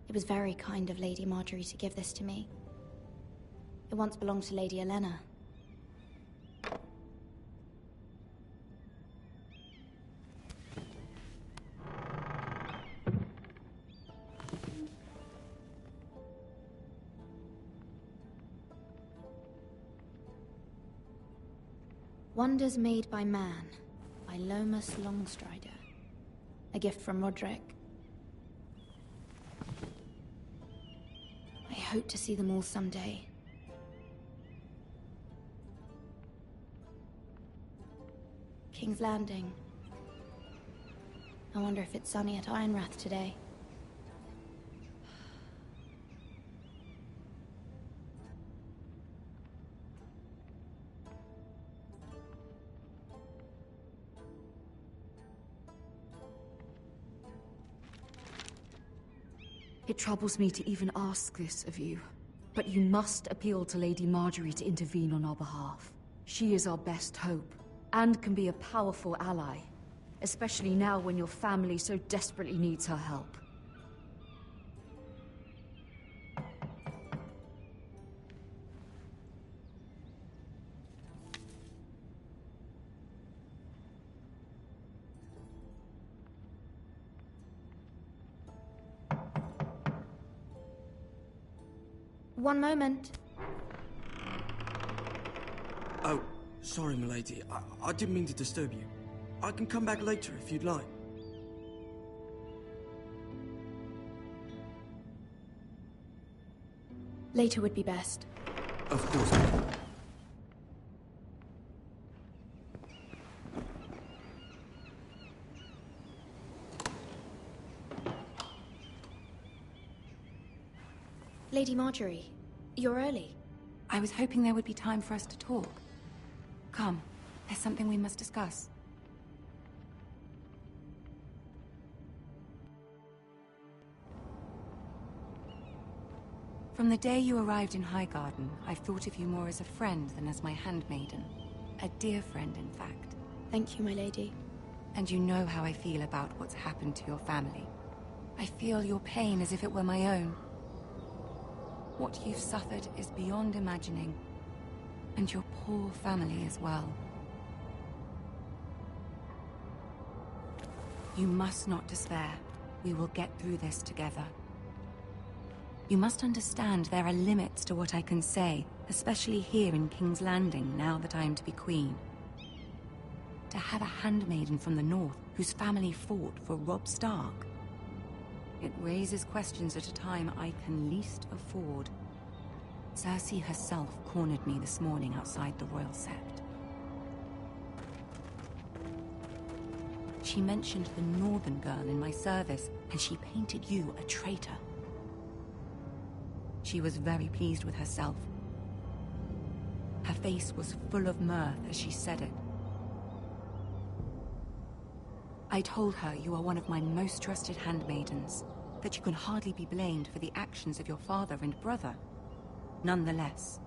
It was very kind of Lady Marjorie to give this to me. It once belonged to Lady Elena. Wonders Made by Man, by Lomas Longstrider. A gift from Roderick. I hope to see them all someday. King's Landing. I wonder if it's sunny at Ironrath today. It troubles me to even ask this of you, but you must appeal to Lady Marjorie to intervene on our behalf. She is our best hope, and can be a powerful ally, especially now when your family so desperately needs her help. One moment. Oh, sorry, milady. I didn't mean to disturb you. I can come back later if you'd like. Later would be best. Of course. Lady Marjorie, you're early. I was hoping there would be time for us to talk. Come, there's something we must discuss. From the day you arrived in Highgarden, I've thought of you more as a friend than as my handmaiden. A dear friend, in fact. Thank you, my lady. And you know how I feel about what's happened to your family. I feel your pain as if it were my own. What you've suffered is beyond imagining. And your poor family as well. You must not despair. We will get through this together. You must understand there are limits to what I can say, especially here in King's Landing, now that I am to be queen. To have a handmaiden from the north whose family fought for Robb Stark. It raises questions at a time I can least afford. Cersei herself cornered me this morning outside the Royal Sept. She mentioned the northern girl in my service, and she painted you a traitor. She was very pleased with herself. Her face was full of mirth as she said it. I told her you are one of my most trusted handmaidens, that you can hardly be blamed for the actions of your father and brother. Nonetheless,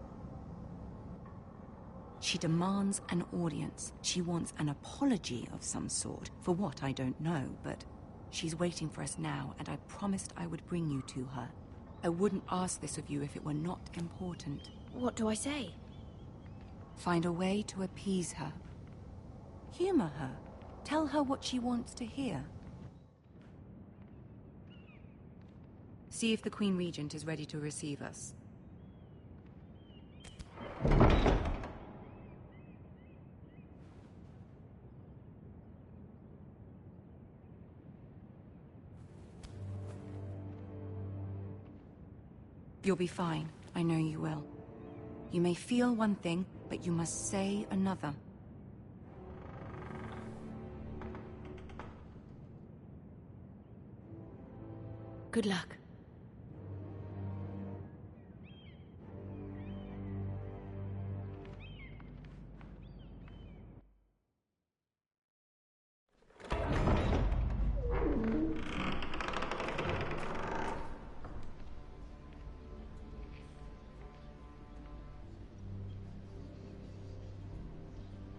she demands an audience. She wants an apology of some sort, for what I don't know, but she's waiting for us now, and I promised I would bring you to her. I wouldn't ask this of you if it were not important. What do I say? Find a way to appease her. Humor her. Tell her what she wants to hear. See if the Queen Regent is ready to receive us. You'll be fine. I know you will. You may feel one thing, but you must say another. Good luck.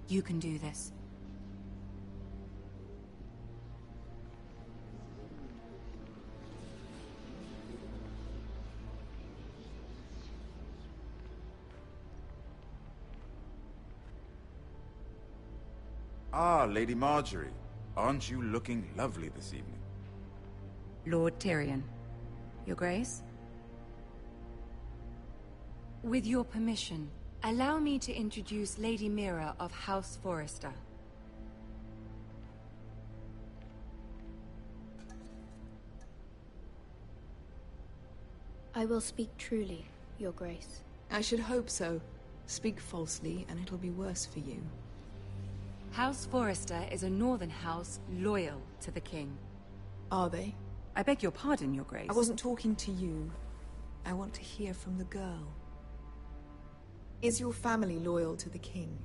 You can do this. Ah, Lady Marjorie. Aren't you looking lovely this evening? Lord Tyrion. Your Grace? With your permission, allow me to introduce Lady Mira of House Forrester. I will speak truly, Your Grace. I should hope so. Speak falsely, and it'll be worse for you. House Forrester is a northern house loyal to the king. Are they? I beg your pardon, Your Grace. I wasn't talking to you. I want to hear from the girl. Is your family loyal to the king?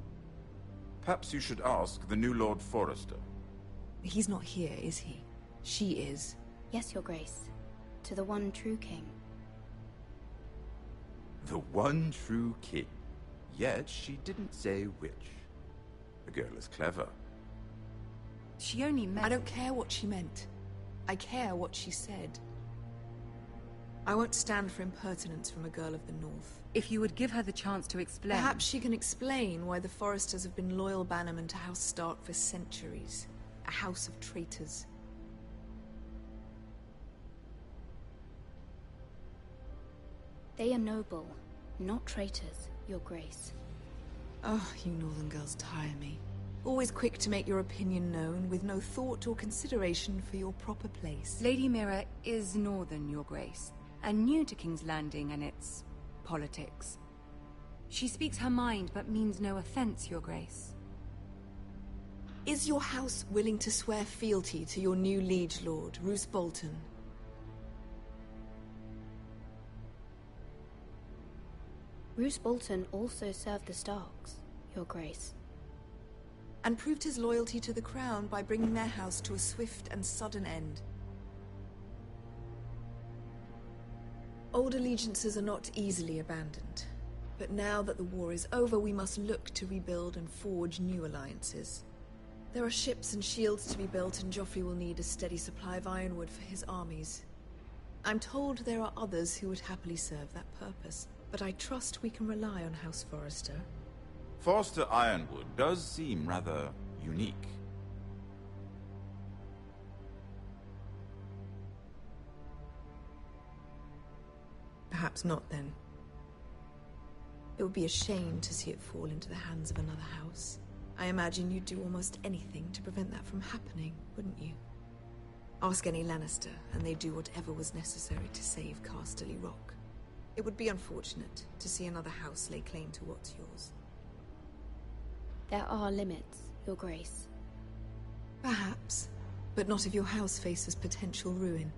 Perhaps you should ask the new Lord Forrester. He's not here, is he? She is. Yes, Your Grace. To the one true king. The one true king. Yet she didn't say which. The girl is clever. She only meant... I don't care what she meant. I care what she said. I won't stand for impertinence from a girl of the North. If you would give her the chance to explain... Perhaps she can explain why the Forresters have been loyal bannermen to House Stark for centuries. A house of traitors. They are noble, not traitors, Your Grace. Oh, you northern girls tire me. Always quick to make your opinion known, with no thought or consideration for your proper place. Lady Mira is northern, Your Grace, and new to King's Landing and its politics. She speaks her mind, but means no offense, Your Grace. Is your house willing to swear fealty to your new liege lord, Roose Bolton? Roose Bolton also served the Starks, Your Grace. And proved his loyalty to the crown by bringing their house to a swift and sudden end. Old allegiances are not easily abandoned. But now that the war is over, we must look to rebuild and forge new alliances. There are ships and shields to be built, and Joffrey will need a steady supply of ironwood for his armies. I'm told there are others who would happily serve that purpose, but I trust we can rely on House Forrester. Forrester Ironwood does seem rather unique. Perhaps not, then. It would be a shame to see it fall into the hands of another house. I imagine you'd do almost anything to prevent that from happening, wouldn't you? Ask any Lannister, and they'd do whatever was necessary to save Casterly Rock. It would be unfortunate to see another house lay claim to what's yours. There are limits, Your Grace. Perhaps, but not if your house faces potential ruin.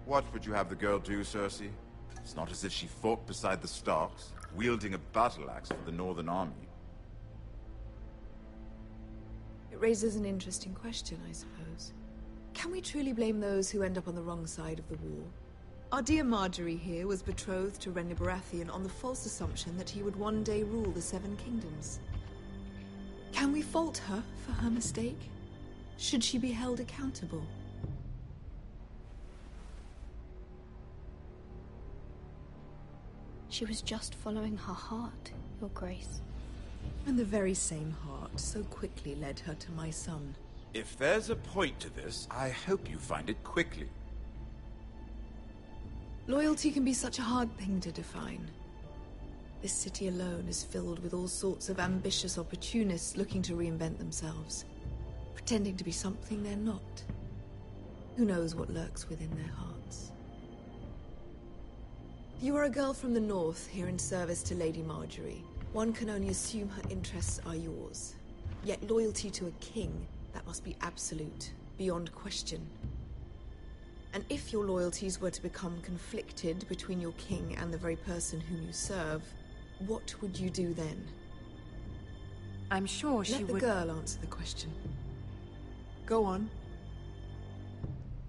What would you have the girl do, Cersei? It's not as if she fought beside the Starks, wielding a battle axe for the Northern Army. It raises an interesting question, I suppose. Can we truly blame those who end up on the wrong side of the war? Our dear Marjorie here was betrothed to Renly Baratheon on the false assumption that he would one day rule the Seven Kingdoms. Can we fault her for her mistake? Should she be held accountable? She was just following her heart, Your Grace. And the very same heart so quickly led her to my son. If there's a point to this, I hope you find it quickly. Loyalty can be such a hard thing to define. This city alone is filled with all sorts of ambitious opportunists looking to reinvent themselves, pretending to be something they're not. Who knows what lurks within their hearts? You are a girl from the north, here in service to Lady Marjorie. One can only assume her interests are yours. Yet loyalty to a king, that must be absolute, beyond question. And if your loyalties were to become conflicted between your king and the very person whom you serve, what would you do then? I'm sure she would... Let the girl answer the question. Go on.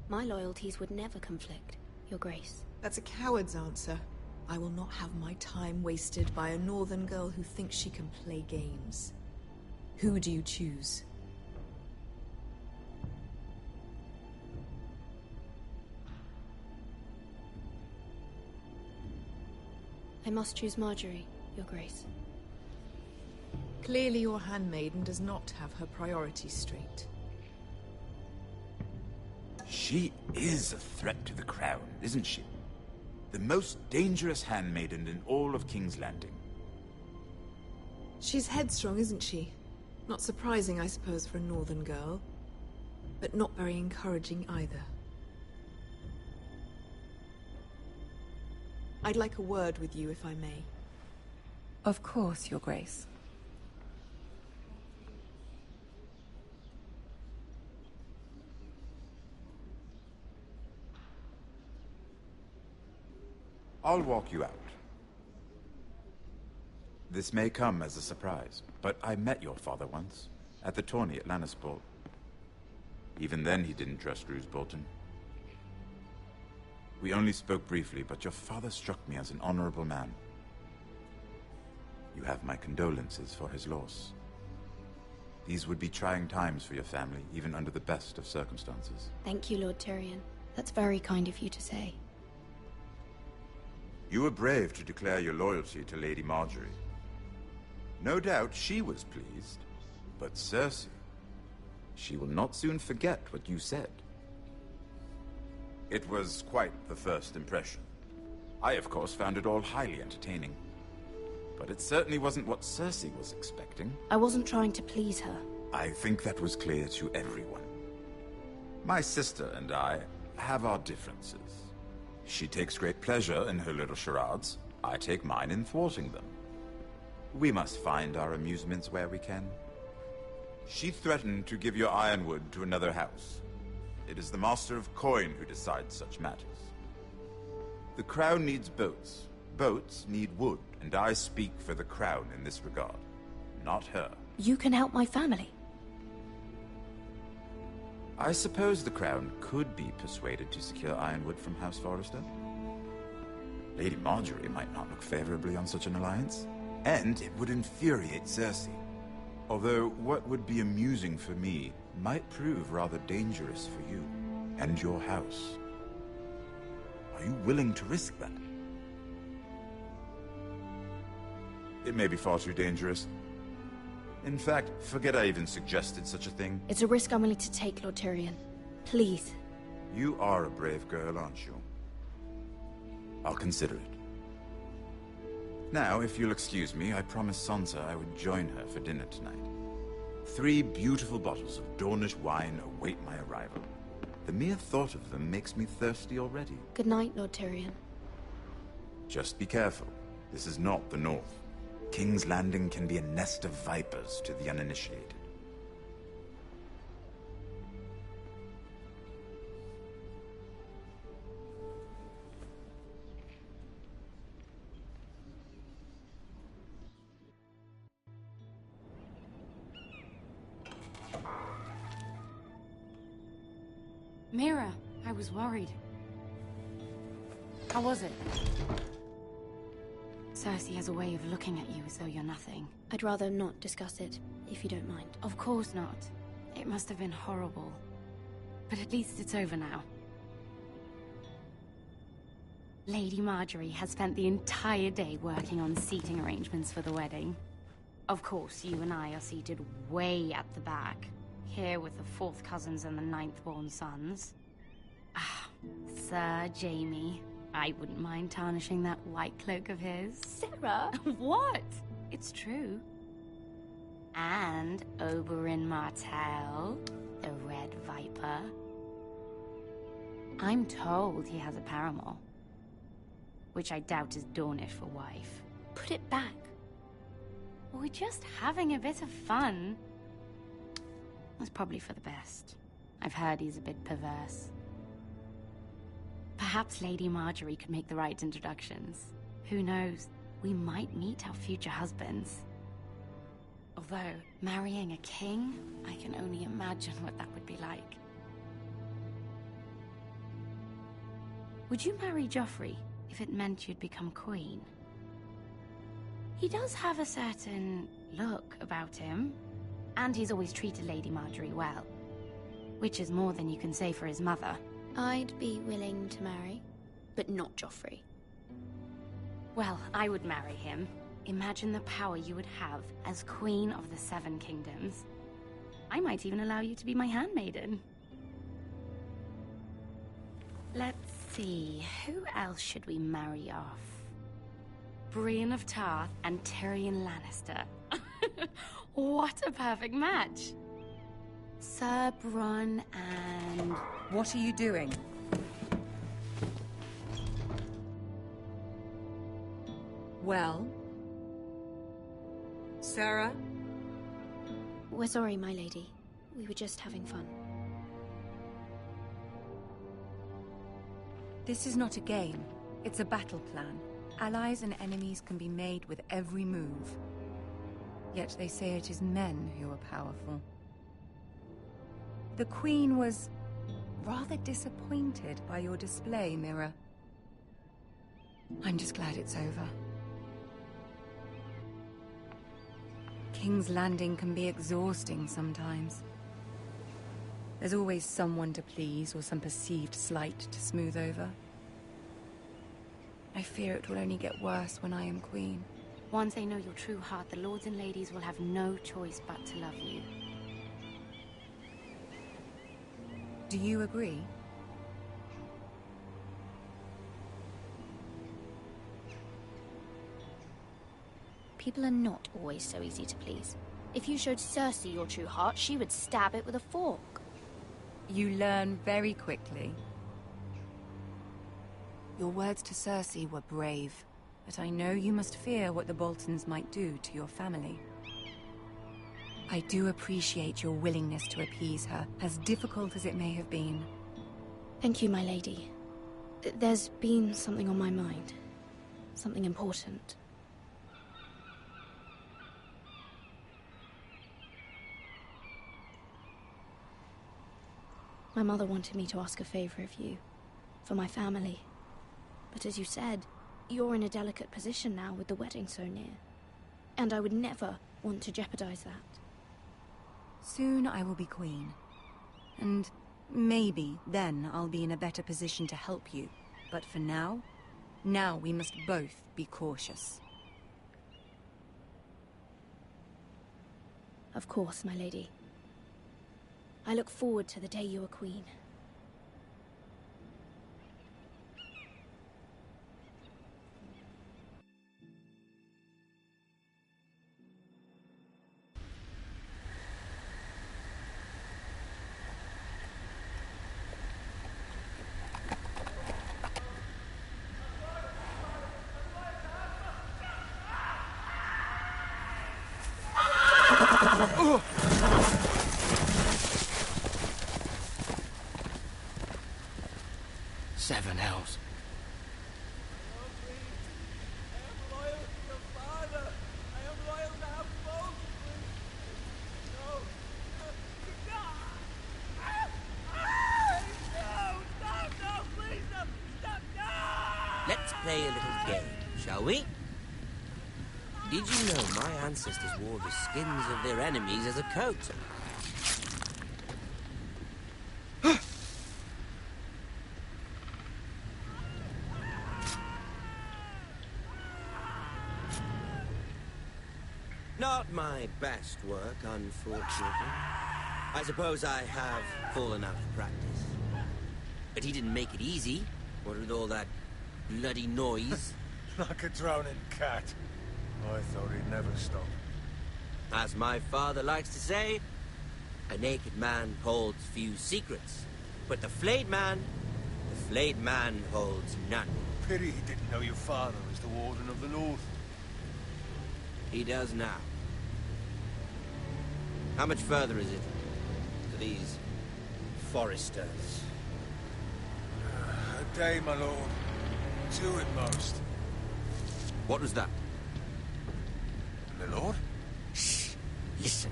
My loyalties would never conflict, Your Grace. That's a coward's answer. I will not have my time wasted by a northern girl who thinks she can play games. Who do you choose? I must choose Marjorie, Your Grace. Clearly your handmaiden does not have her priorities straight. She is a threat to the crown, isn't she? The most dangerous handmaiden in all of King's Landing. She's headstrong, isn't she? Not surprising, I suppose, for a northern girl. But not very encouraging either. I'd like a word with you, if I may. Of course, Your Grace. I'll walk you out. This may come as a surprise, but I met your father once, at the tourney at Lannisport. Even then he didn't trust Roose Bolton. We only spoke briefly, but your father struck me as an honorable man. You have my condolences for his loss. These would be trying times for your family, even under the best of circumstances. Thank you, Lord Tyrion. That's very kind of you to say. You were brave to declare your loyalty to Lady Marjorie. No doubt she was pleased, but Cersei, she will not soon forget what you said. It was quite the first impression. I, of course, found it all highly entertaining. but it certainly wasn't what Cersei was expecting. I wasn't trying to please her. I think that was clear to everyone. My sister and I have our differences. She takes great pleasure in her little charades. I take mine in thwarting them. We must find our amusements where we can. She threatened to give your ironwood to another house. It is the Master of Coin who decides such matters. The Crown needs boats. Boats need wood, and I speak for the Crown in this regard, not her. You can help my family. I suppose the Crown could be persuaded to secure ironwood from House Forrester. Lady Marjorie might not look favorably on such an alliance, and it would infuriate Cersei. Although what would be amusing for me might prove rather dangerous for you and your house. Are you willing to risk that? It may be far too dangerous. In fact, forget I even suggested such a thing. It's a risk I'm willing to take, Lord Tyrion. Please. You are a brave girl, aren't you? I'll consider it. Now, if you'll excuse me, I promised Sansa I would join her for dinner tonight. 3 beautiful bottles of Dornish wine await my arrival. The mere thought of them makes me thirsty already. Good night, Lord Tyrion. Just be careful. This is not the North. King's Landing can be a nest of vipers to the uninitiated. Mira, I was worried. How was it? Cersei has a way of looking at you as though you're nothing. I'd rather not discuss it, if you don't mind. Of course not. It must have been horrible. But at least it's over now. Lady Marjorie has spent the entire day working on seating arrangements for the wedding. Of course, you and I are seated way at the back, here with the 4th cousins and the 9th-born sons. Ah, Sir Jaime. I wouldn't mind tarnishing that white cloak of his. Sarah? What? It's true. And Oberyn Martell, the Red Viper. I'm told he has a paramour, which I doubt is Dornish for wife. Put it back. We're just having a bit of fun. That's probably for the best. I've heard he's a bit perverse. Perhaps Lady Marjorie could make the right introductions. Who knows? We might meet our future husbands. Although, marrying a king, I can only imagine what that would be like. Would you marry Joffrey if it meant you'd become queen? He does have a certain look about him, and he's always treated Lady Marjorie well, which is more than you can say for his mother. I'd be willing to marry, but not Joffrey. Well, I would marry him. Imagine the power you would have as Queen of the 7 Kingdoms. I might even allow you to be my handmaiden. Let's see, who else should we marry off? Brienne of Tarth and Tyrion Lannister. What a perfect match! Sir Bronn and... What are you doing? Well? Sarah? We're sorry, my lady. We were just having fun. This is not a game. It's a battle plan. Allies and enemies can be made with every move. Yet they say it is men who are powerful. The Queen was rather disappointed by your display, Mira. I'm just glad it's over. King's Landing can be exhausting sometimes. There's always someone to please or some perceived slight to smooth over. I fear it will only get worse when I am queen. Once they know your true heart, the lords and ladies will have no choice but to love you. Do you agree? People are not always so easy to please. If you showed Cersei your true heart, she would stab it with a fork. You learn very quickly. Your words to Cersei were brave, but I know you must fear what the Boltons might do to your family. I do appreciate your willingness to appease her, as difficult as it may have been. Thank you, my lady. There's been something on my mind. Something important. My mother wanted me to ask a favor of you, for my family. But as you said, you're in a delicate position now with the wedding so near. And I would never want to jeopardize that. Soon I will be queen. And maybe then I'll be in a better position to help you. But for now we must both be cautious. Of course, my lady. I look forward to the day you are queen. Seven hells. Let's play a little game, shall we? Did you know my ancestors wore the skins of their enemies as a coat? Not my best work, unfortunately. I suppose I have fallen out of practice. But he didn't make it easy, what with all that bloody noise. Like a drowning cat. I thought he'd never stop. As my father likes to say, a naked man holds few secrets. But the flayed man holds none. Pity he didn't know your father was the Warden of the North. He does now. How much further is it to these foresters? A day, my lord. Two at most. What was that? My lord? Shh! Listen.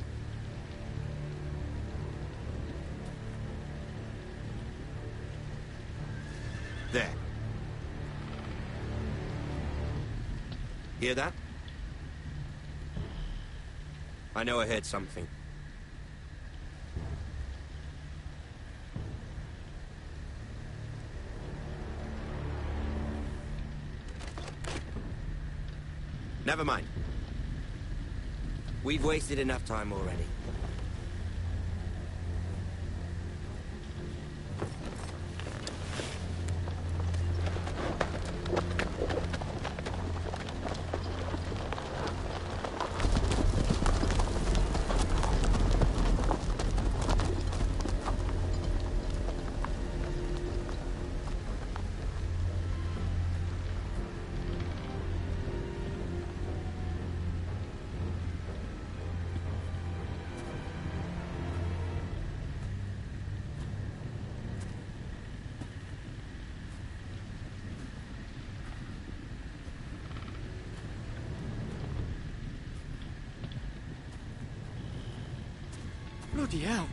There. Hear that? I know I heard something. Never mind. We've wasted enough time already. Bloody hell.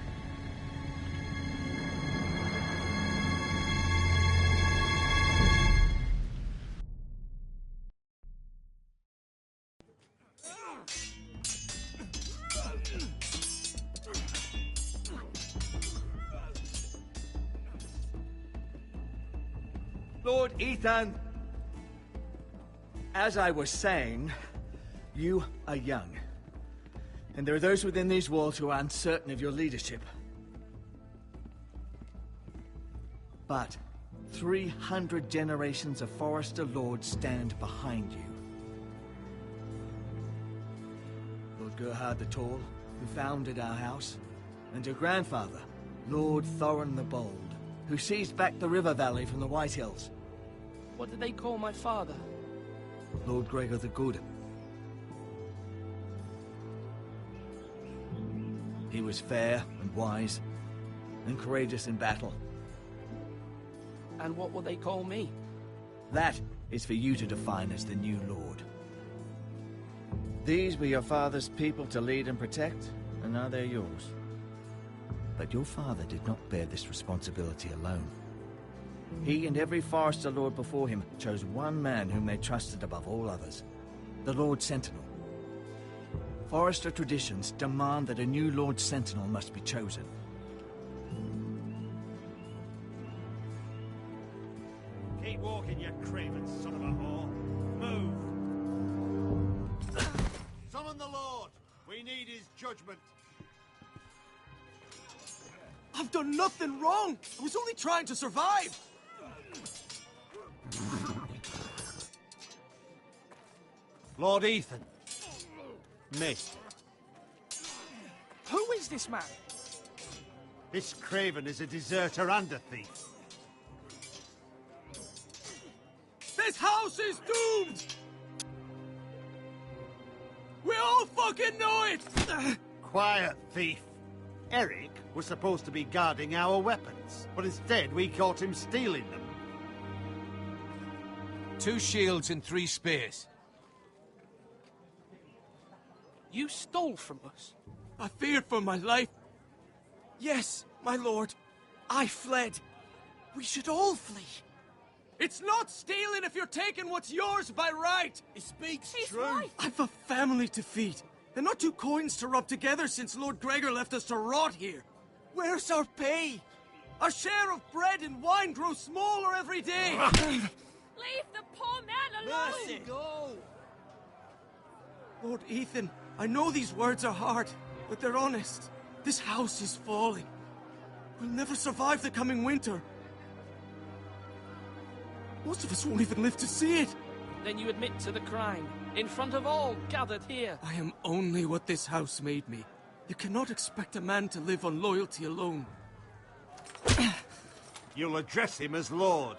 Lord Ethan! As I was saying, you are young. And there are those within these walls who are uncertain of your leadership. But 300 generations of Forester Lords stand behind you. Lord Gerhard the Tall, who founded our house, and your grandfather, Lord Thorin the Bold, who seized back the river valley from the White Hills. What did they call my father? Lord Gregor the Good. He was fair and wise, and courageous in battle. And what will they call me? That is for you to define as the new lord. These were your father's people to lead and protect, and now they're yours. But your father did not bear this responsibility alone. He and every Forester Lord before him chose one man whom they trusted above all others, the Lord Sentinel. Forester traditions demand that a new Lord Sentinel must be chosen. Keep walking, you craven son of a whore. Move! Summon the Lord! We need his judgment. I've done nothing wrong! I was only trying to survive! Lord Ethan. Missed. Who is this man? This craven is a deserter and a thief. This house is doomed! We all fucking know it! Quiet, thief. Eric was supposed to be guarding our weapons, but instead we caught him stealing them. 2 shields and 3 spears. You stole from us? I feared for my life. Yes, my lord. I fled. We should all flee. It's not stealing if you're taking what's yours by right. He speaks He's true. right. I've a family to feed, and not 2 coins to rub together since Lord Gregor left us to rot here. Where's our pay? Our share of bread and wine grows smaller every day. Leave the poor man alone! Mercy, go! Lord Ethan, I know these words are hard, but they're honest. This house is falling. We'll never survive the coming winter. Most of us won't even live to see it. Then you admit to the crime, in front of all gathered here. I am only what this house made me. You cannot expect a man to live on loyalty alone. You'll address him as Lord.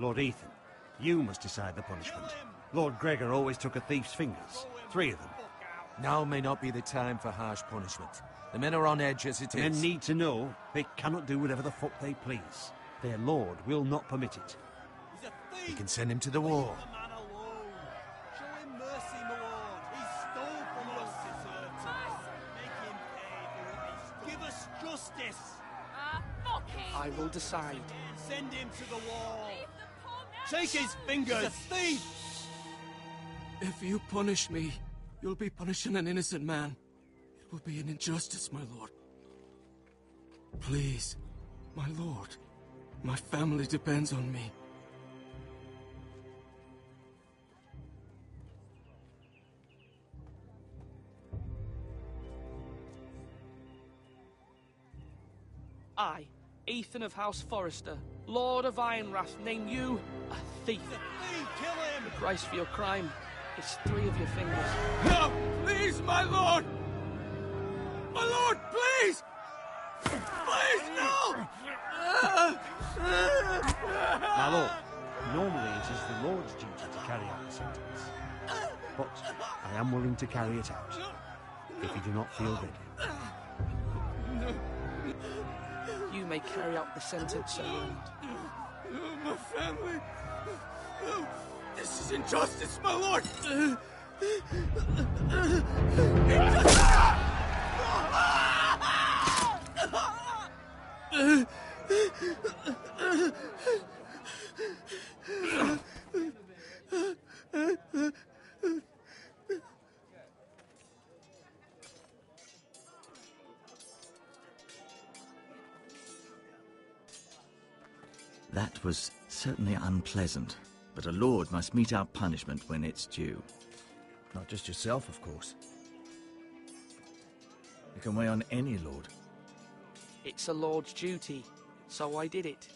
Lord Ethan, you must decide the punishment. Lord Gregor always took a thief's fingers. 3 of them. Now may not be the time for harsh punishment. The men are on edge as it The is. men need to know they cannot do whatever the fuck they please. Their lord will not permit it. We can send him to the wall. Show him mercy, my lord. He stole from us. Make him pay for what he stole. Give us justice. Fuck him! I will decide. Send him to the wall. Leave the poor man Take his fingers. He's a thief. If you punish me, you'll be punishing an innocent man. It will be an injustice, my lord. Please, my lord. My family depends on me. I, Ethan of House Forester, Lord of Ironrath, name you a thief. Kill him! The price for your crime is 3 of your fingers. No! Please, my lord! My lord, please! Please, no! My lord, normally it is the Lord's duty to carry out the sentence. But I am willing to carry it out, if you do not feel ready. You may carry out the sentence, Sir Lord. My family... This is injustice, my lord! That was certainly unpleasant, but a lord must mete out punishment when it's due. Not just yourself, of course. It can weigh on any lord. It's a lord's duty, so I did it.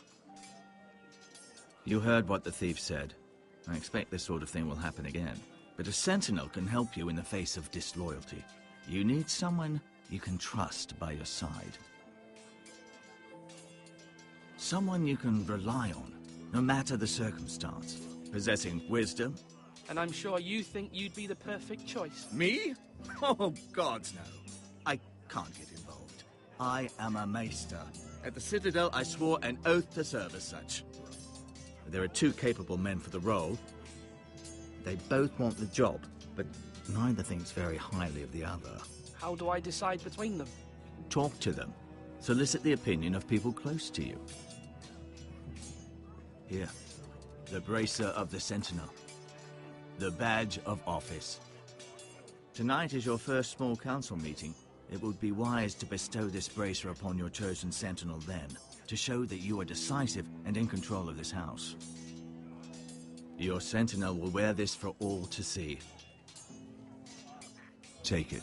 You heard what the thief said. I expect this sort of thing will happen again. but a sentinel can help you in the face of disloyalty. You need someone you can trust by your side. Someone you can rely on, no matter the circumstance. Possessing wisdom. And I'm sure you think you'd be the perfect choice. Me? Oh, gods no. I can't get involved. I am a maester. At the Citadel, I swore an oath to serve as such. There are two capable men for the role. They both want the job, but neither thinks very highly of the other. How do I decide between them? Talk to them. Solicit the opinion of people close to you. Here, the bracer of the Sentinel. The badge of office. Tonight is your first small council meeting. It would be wise to bestow this bracer upon your chosen Sentinel then, to show that you are decisive and in control of this house. Your Sentinel will wear this for all to see. Take it.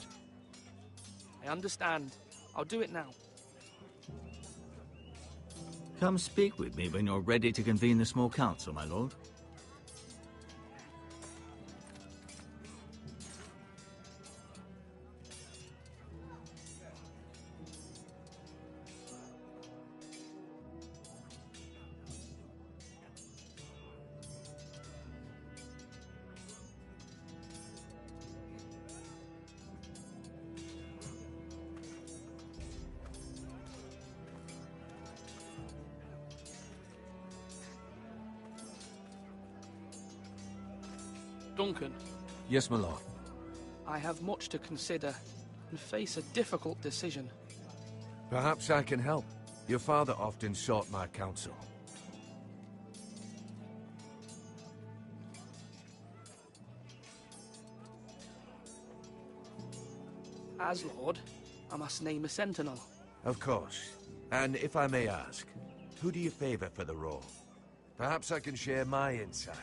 I understand. I'll do it now. Come speak with me when you're ready to convene the small council, my lord. Duncan. Yes, my lord. I have much to consider and face a difficult decision. Perhaps I can help. Your father often sought my counsel. As Lord, I must name a sentinel. Of course. And if I may ask, who do you favor for the role? Perhaps I can share my insight.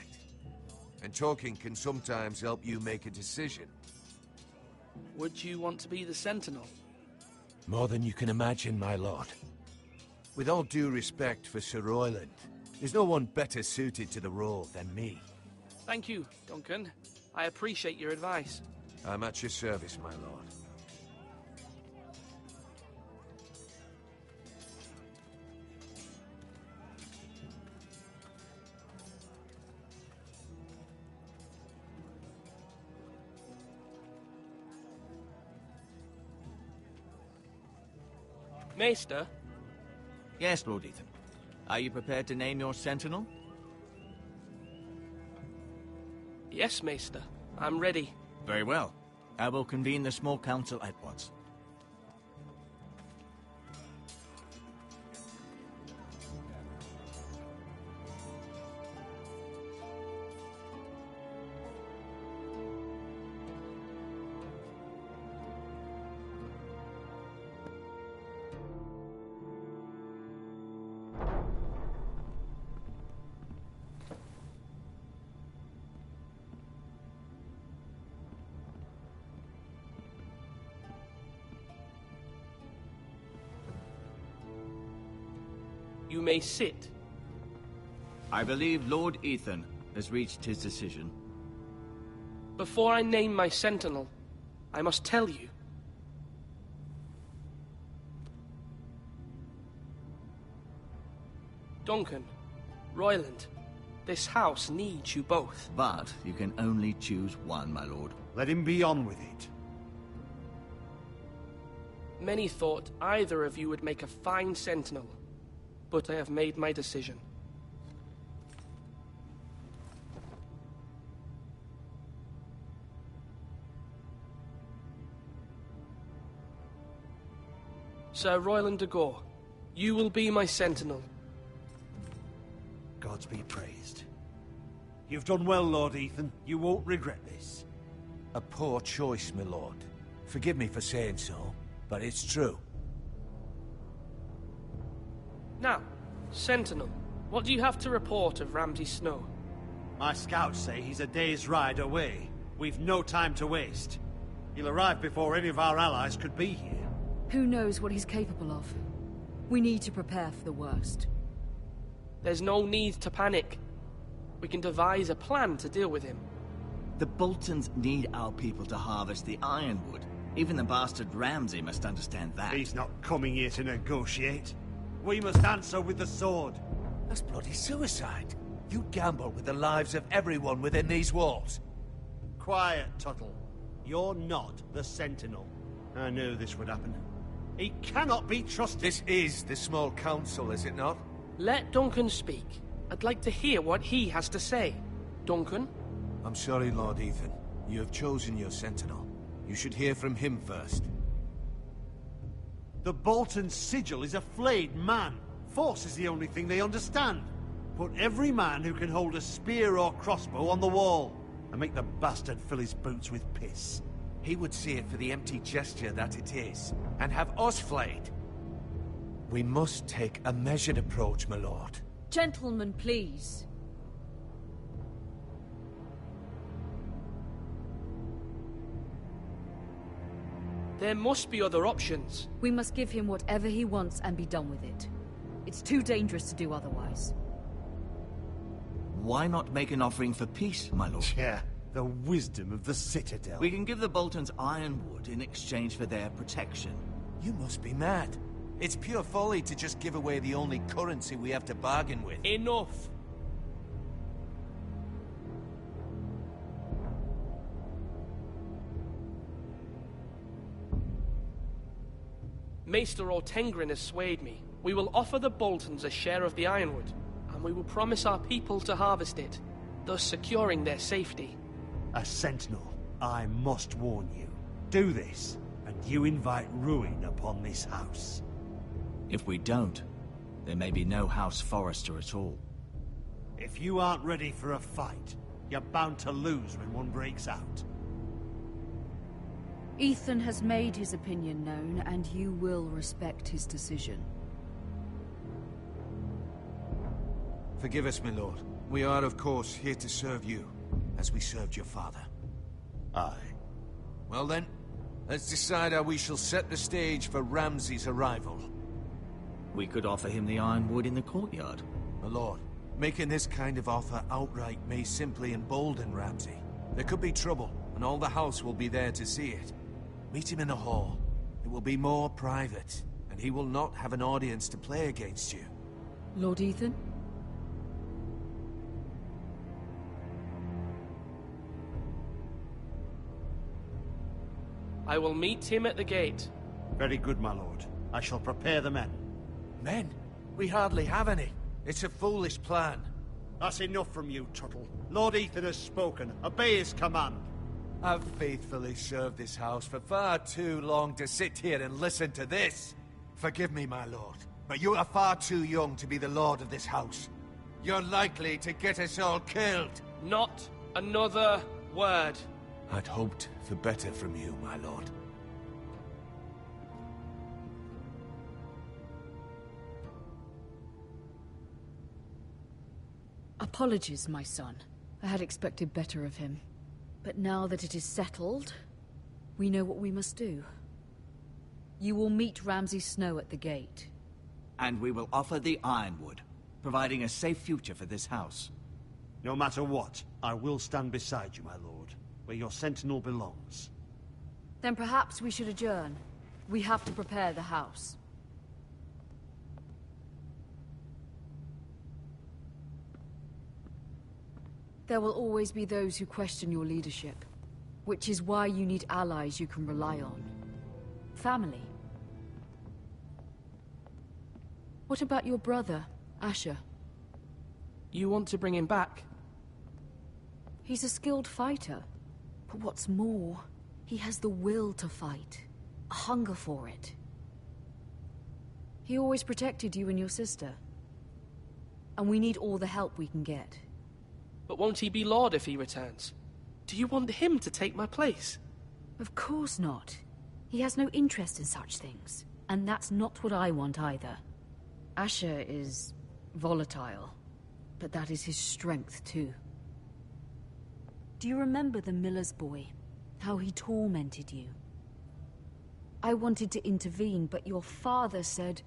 And talking can sometimes help you make a decision. Would you want to be the sentinel? More than you can imagine, my lord. With all due respect for Sir Royland, there's no one better suited to the role than me. Thank you, Duncan. I appreciate your advice. I'm at your service, my lord. Maester? Yes, Lord Ethan. Are you prepared to name your sentinel? Yes, Maester. I'm ready. Very well. I will convene the small council at once. You may sit. I believe Lord Ethan has reached his decision. Before I name my sentinel, I must tell you. Duncan, Royland, this house needs you both. But you can only choose one, my lord. Let him be on with it. Many thought either of you would make a fine sentinel, but I have made my decision. Sir Royland de Gore, you will be my sentinel. Gods be praised. You've done well, Lord Ethan. You won't regret this. A poor choice, my lord. Forgive me for saying so, but it's true. Now, Sentinel, what do you have to report of Ramsay Snow? My scouts say he's a day's ride away. We've no time to waste. He'll arrive before any of our allies could be here. Who knows what he's capable of? We need to prepare for the worst. There's no need to panic. We can devise a plan to deal with him. The Boltons need our people to harvest the ironwood. Even the bastard Ramsay must understand that. He's not coming here to negotiate. We must answer with the sword. That's bloody suicide. You gamble with the lives of everyone within these walls. Quiet, Tuttle. You're not the Sentinel. I knew this would happen. He cannot be trusted. This is the small council, is it not? Let Duncan speak. I'd like to hear what he has to say. Duncan? I'm sorry, Lord Ethan. You have chosen your Sentinel. You should hear from him first. The Bolton sigil is a flayed man. Force is the only thing they understand. Put every man who can hold a spear or crossbow on the wall, and make the bastard fill his boots with piss. He would see it for the empty gesture that it is, and have us flayed. We must take a measured approach, my lord. Gentlemen, please. There must be other options. We must give him whatever he wants and be done with it. It's too dangerous to do otherwise. Why not make an offering for peace, my lord? Yeah, the wisdom of the Citadel. We can give the Boltons ironwood in exchange for their protection. You must be mad. It's pure folly to just give away the only currency we have to bargain with. Enough! Maester Ortengrin has swayed me. We will offer the Boltons a share of the ironwood, and we will promise our people to harvest it, thus securing their safety. A sentinel, I must warn you. Do this, and you invite ruin upon this house. If we don't, there may be no House Forrester at all. If you aren't ready for a fight, you're bound to lose when one breaks out. Ethan has made his opinion known, and you will respect his decision. Forgive us, my lord. We are, of course, here to serve you, as we served your father. Aye. Well then, let's decide how we shall set the stage for Ramsay's arrival. We could offer him the ironwood in the courtyard. My lord, making this kind of offer outright may simply embolden Ramsay. There could be trouble, and all the house will be there to see it. Meet him in the hall. It will be more private, and he will not have an audience to play against you. Lord Ethan? I will meet him at the gate. Very good, my lord. I shall prepare the men. Men? We hardly have any. It's a foolish plan. That's enough from you, Tuttle. Lord Ethan has spoken. Obey his command. I've faithfully served this house for far too long to sit here and listen to this. Forgive me, my lord, but you are far too young to be the lord of this house. You're likely to get us all killed. Not another word. I'd hoped for better from you, my lord. Apologies, my son. I had expected better of him. But now that it is settled, we know what we must do. You will meet Ramsay Snow at the gate. And we will offer the ironwood, providing a safe future for this house. No matter what, I will stand beside you, my lord, where your sentinel belongs. Then perhaps we should adjourn. We have to prepare the house. There will always be those who question your leadership, which is why you need allies you can rely on. Family. What about your brother, Asher? You want to bring him back? He's a skilled fighter. But what's more, he has the will to fight. A hunger for it. He always protected you and your sister. And we need all the help we can get. But won't he be Lord if he returns? Do you want him to take my place? Of course not. He has no interest in such things. And that's not what I want either. Asher is volatile. But that is his strength too. Do you remember the miller's boy? How he tormented you? I wanted to intervene, but your father said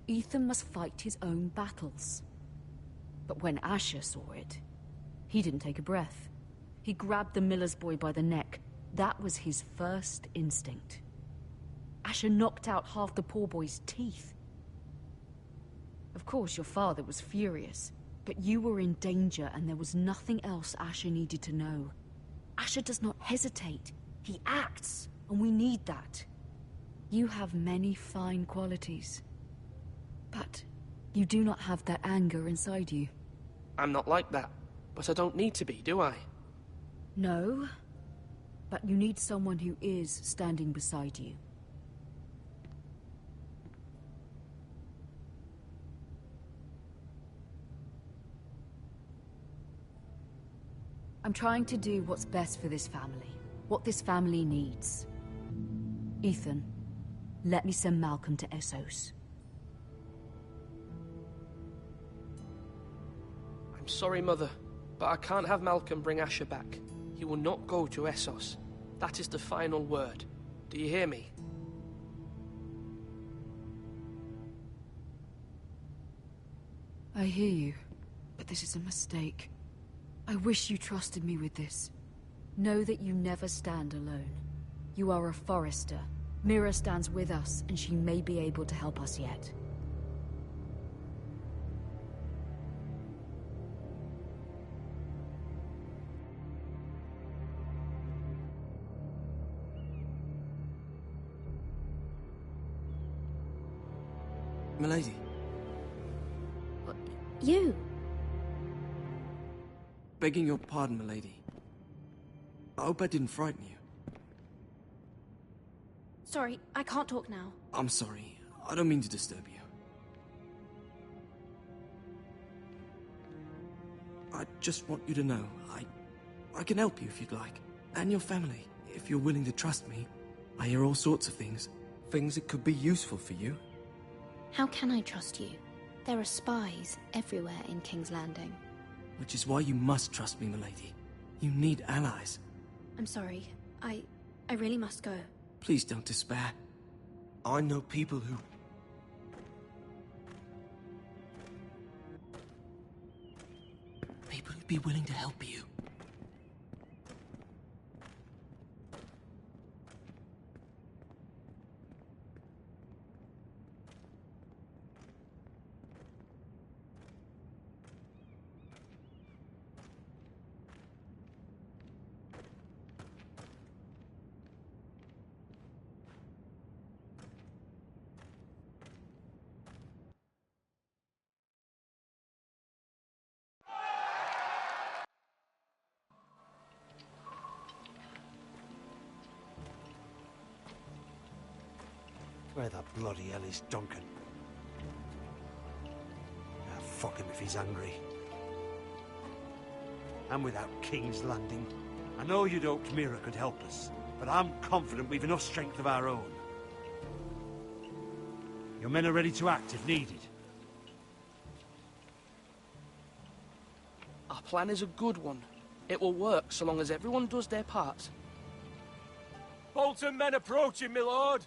Ethan must fight his own battles. But when Asher saw it, he didn't take a breath. He grabbed the miller's boy by the neck. That was his first instinct. Asher knocked out half the poor boy's teeth. Of course, your father was furious, but you were in danger and there was nothing else Asher needed to know. Asher does not hesitate. He acts, and we need that. You have many fine qualities, but you do not have that anger inside you. I'm not like that, but I don't need to be, do I? No, but you need someone who is standing beside you. I'm trying to do what's best for this family, what this family needs. Ethan, let me send Malcolm to Essos. I'm sorry, Mother, but I can't have Malcolm bring Asher back. He will not go to Essos. That is the final word. Do you hear me? I hear you, but this is a mistake. I wish you trusted me with this. Know that you never stand alone. You are a Forrester. Mira stands with us, and she may be able to help us yet. Milady. You? Begging your pardon, milady. I hope I didn't frighten you. Sorry, I can't talk now. I'm sorry. I don't mean to disturb you. I just want you to know, I can help you if you'd like. And your family, if you're willing to trust me. I hear all sorts of things. Things that could be useful for you. How can I trust you? There are spies everywhere in King's Landing. Which is why you must trust me, milady. You need allies. I'm sorry. I really must go. Please don't despair. I know people who... People who'd be willing to help you. Where the bloody hell is Duncan? Ah, fuck him if he's angry. And without King's Landing, I know you'd hoped Mira could help us, but I'm confident we've enough strength of our own. Your men are ready to act if needed. Our plan is a good one. It will work so long as everyone does their part. Bolton men approaching, my lord!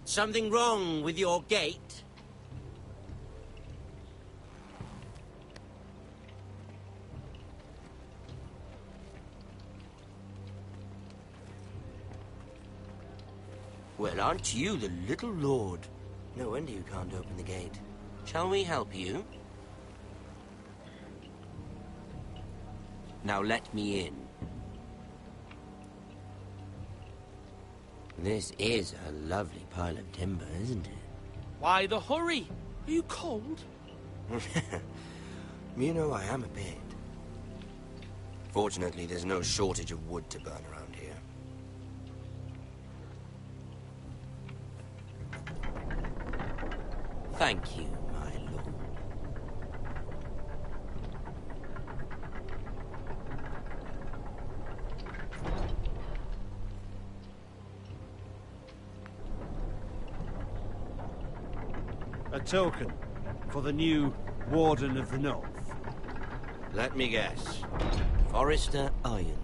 Something wrong with your gate? Well, aren't you the little lord? No wonder you can't open the gate. Shall we help you? Now let me in. This is a lovely pile of timber, isn't it? Why the hurry? Are you cold? You know, I am a bit. Fortunately, there's no shortage of wood to burn around here. Thank you, my lord. token for the new Warden of the North? Let me guess. Forrester Iron.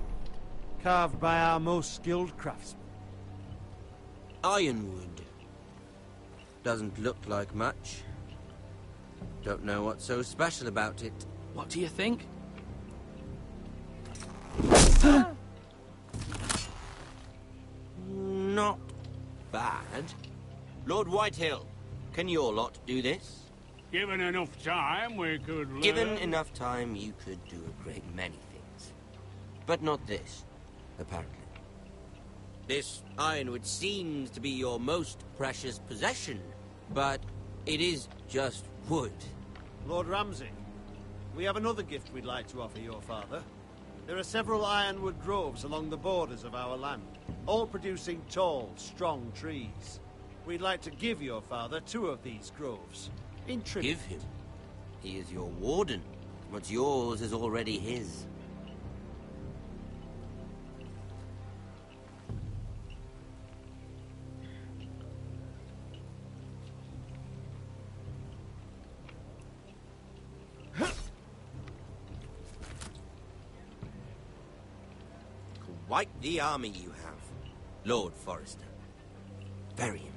Carved by our most skilled craftsmen. Ironwood. Doesn't look like much. Don't know what's so special about it. What do you think? Not bad. Lord Whitehill, can your lot do this? Given enough time, we could learn. Given enough time, you could do a great many things. But not this, apparently. This ironwood seems to be your most precious possession, but it is just wood. Lord Ramsay, we have another gift we'd like to offer your father. There are several ironwood groves along the borders of our land, all producing tall, strong trees. We'd like to give your father 2 of these groves. In tribute. Give him? He is your warden. What's yours is already his. Quite the army you have, Lord Forrester. Very impressive.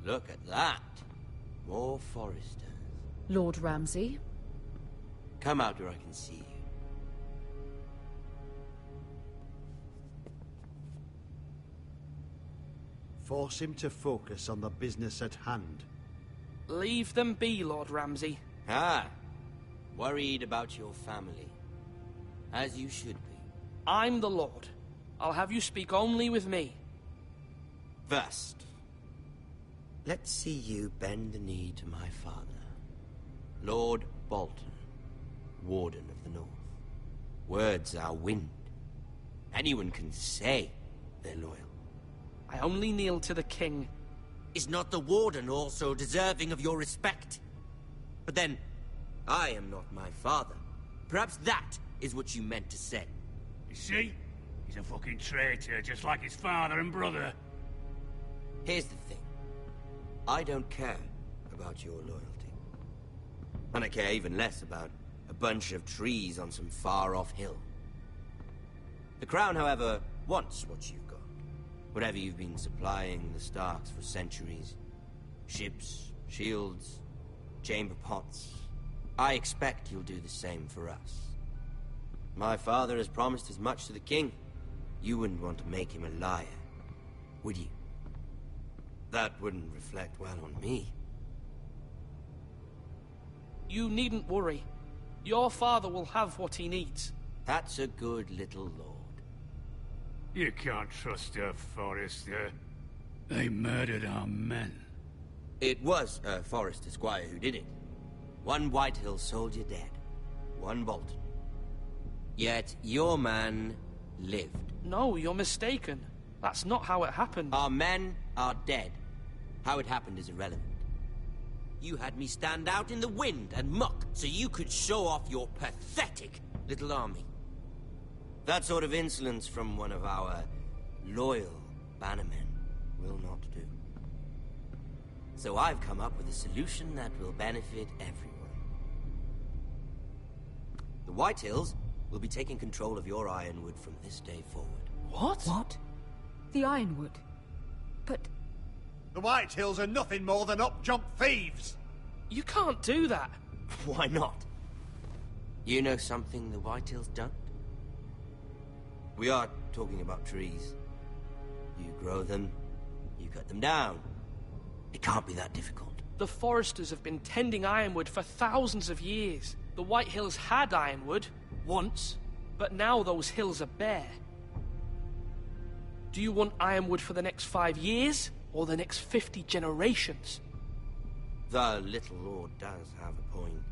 Look at that. More Forresters. Lord Ramsay? Come out where I can see you. Force him to focus on the business at hand. Leave them be, Lord Ramsay. Ah, worried about your family. As you should be. I'm the Lord. I'll have you speak only with me. First, let's see you bend the knee to my father, Lord Bolton, Warden of the North. Words are wind. Anyone can say they're loyal. I only kneel to the king. Is not the Warden also deserving of your respect? But then, I am not my father. Perhaps that is what you meant to say. You see? He's a fucking traitor, just like his father and brother. Here's the thing. I don't care about your loyalty. And I care even less about a bunch of trees on some far-off hill. The Crown, however, wants what you've got. Whatever you've been supplying the Starks for centuries. Ships, shields, chamber pots. I expect you'll do the same for us. My father has promised as much to the king. You wouldn't want to make him a liar, would you? That wouldn't reflect well on me. You needn't worry. Your father will have what he needs. That's a good little lord. You can't trust her, Forrester. They murdered our men. It was a Forrester squire who did it. One Whitehill soldier dead. One Bolton. Yet your man lived. No, you're mistaken. That's not how it happened. Our men are dead. How it happened is irrelevant. You had me stand out in the wind and muck so you could show off your pathetic little army. That sort of insolence from one of our loyal bannermen will not do. So I've come up with a solution that will benefit everyone. The Whitehills will be taking control of your ironwood from this day forward. What? What? The Ironwood? But... The Whitehills are nothing more than up-jump thieves! You can't do that. Why not? You know something the Whitehills don't? We are talking about trees. You grow them, you cut them down. It can't be that difficult. The Foresters have been tending Ironwood for thousands of years. The Whitehills had Ironwood, once, but now those hills are bare. Do you want Ironwood for the next 5 years, or the next 50 generations? The little lord does have a point.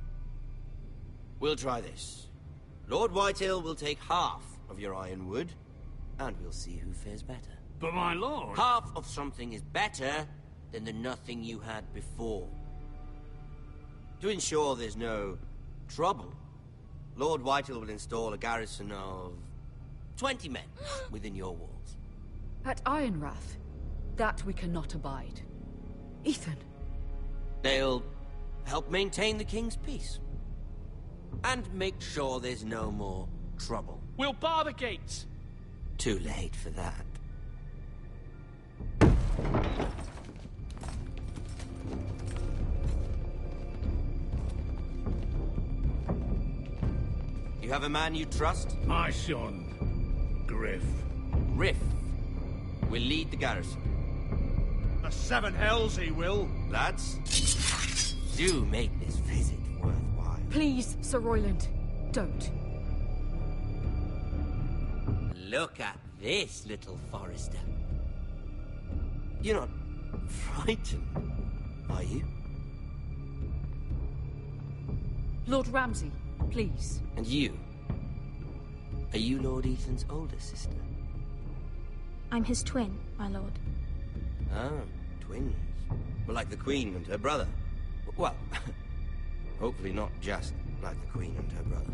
We'll try this. Lord Whitehill will take half of your Ironwood, and we'll see who fares better. But my lord... Half of something is better than the nothing you had before. To ensure there's no trouble, Lord Whitehill will install a garrison of 20 men within your walls. At Ironrath? That we cannot abide. Ethan. They'll help maintain the king's peace. And make sure there's no more trouble. We'll bar the gates! Too late for that. You have a man you trust? My son, Griff. Griff will lead the garrison. The seven hells he will. Lads, do make this visit worthwhile. Please, Sir Royland, don't. Look at this, little Forester. You're not frightened, are you? Lord Ramsay, please. And you? Are you Lord Ethan's older sister? I'm his twin, my lord. Ah, twins. Well, like the Queen and her brother. Well, hopefully not just like the Queen and her brother.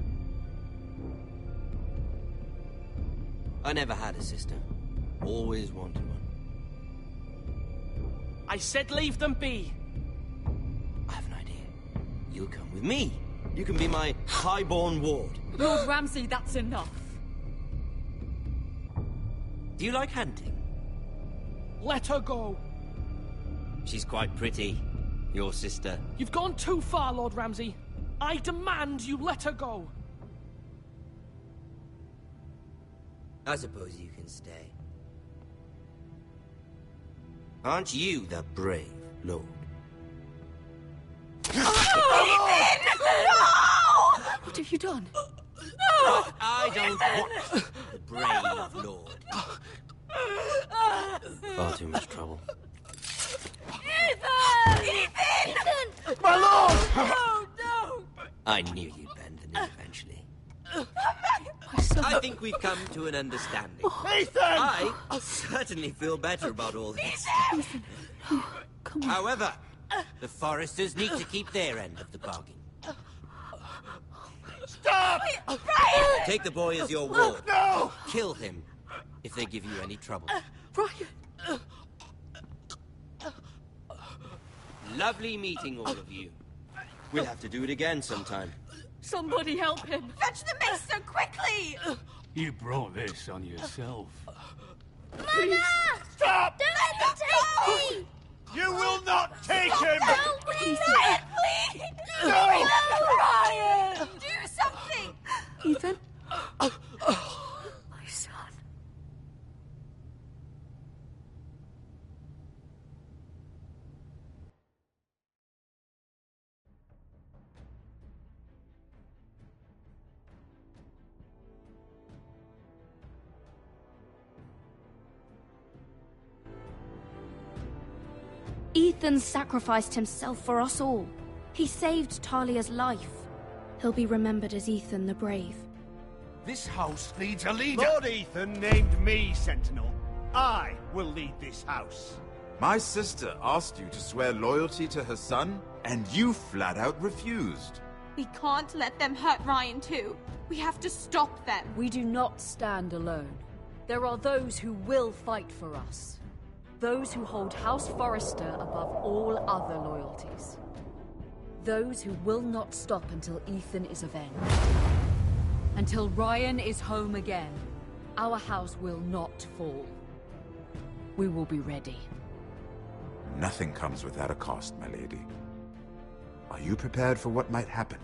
I never had a sister. Always wanted one. I said leave them be. I have an idea. You'll come with me. You can be my highborn ward. Lord Ramsay, that's enough. Do you like hunting? Let her go. She's quite pretty, your sister. You've gone too far, Lord Ramsay. I demand you let her go. I suppose you can stay. Aren't you the brave lord? What have you done? I don't want the brave lord. Far too much trouble. Ethan! Ethan! My lord! No, no! I knew you'd bend the knee eventually. I think we've come to an understanding. Ethan! I certainly feel better about all this. Ethan, no, come on. However, the Foresters need to keep their end of the bargain. Stop! Brian! Take the boy as your ward. No! Kill him if they give you any trouble. Brian! Lovely meeting all of you. We'll have to do it again sometime. Somebody help him! Fetch the maester quickly! You brought this on yourself. Mother! Stop! Don't let him take me! You will not take him! Help me! Brian, please! No! Brian! Do something! Ethan? My son. Ethan sacrificed himself for us all. He saved Talia's life. He'll be remembered as Ethan the Brave. This house needs a leader. Lord Ethan named me Sentinel. I will lead this house. My sister asked you to swear loyalty to her son, and you flat out refused. We can't let them hurt Ryan too. We have to stop them. We do not stand alone. There are those who will fight for us. Those who hold House Forrester above all other loyalties. Those who will not stop until Ethan is avenged. Until Ryan is home again, our house will not fall. We will be ready. Nothing comes without a cost, my lady. Are you prepared for what might happen?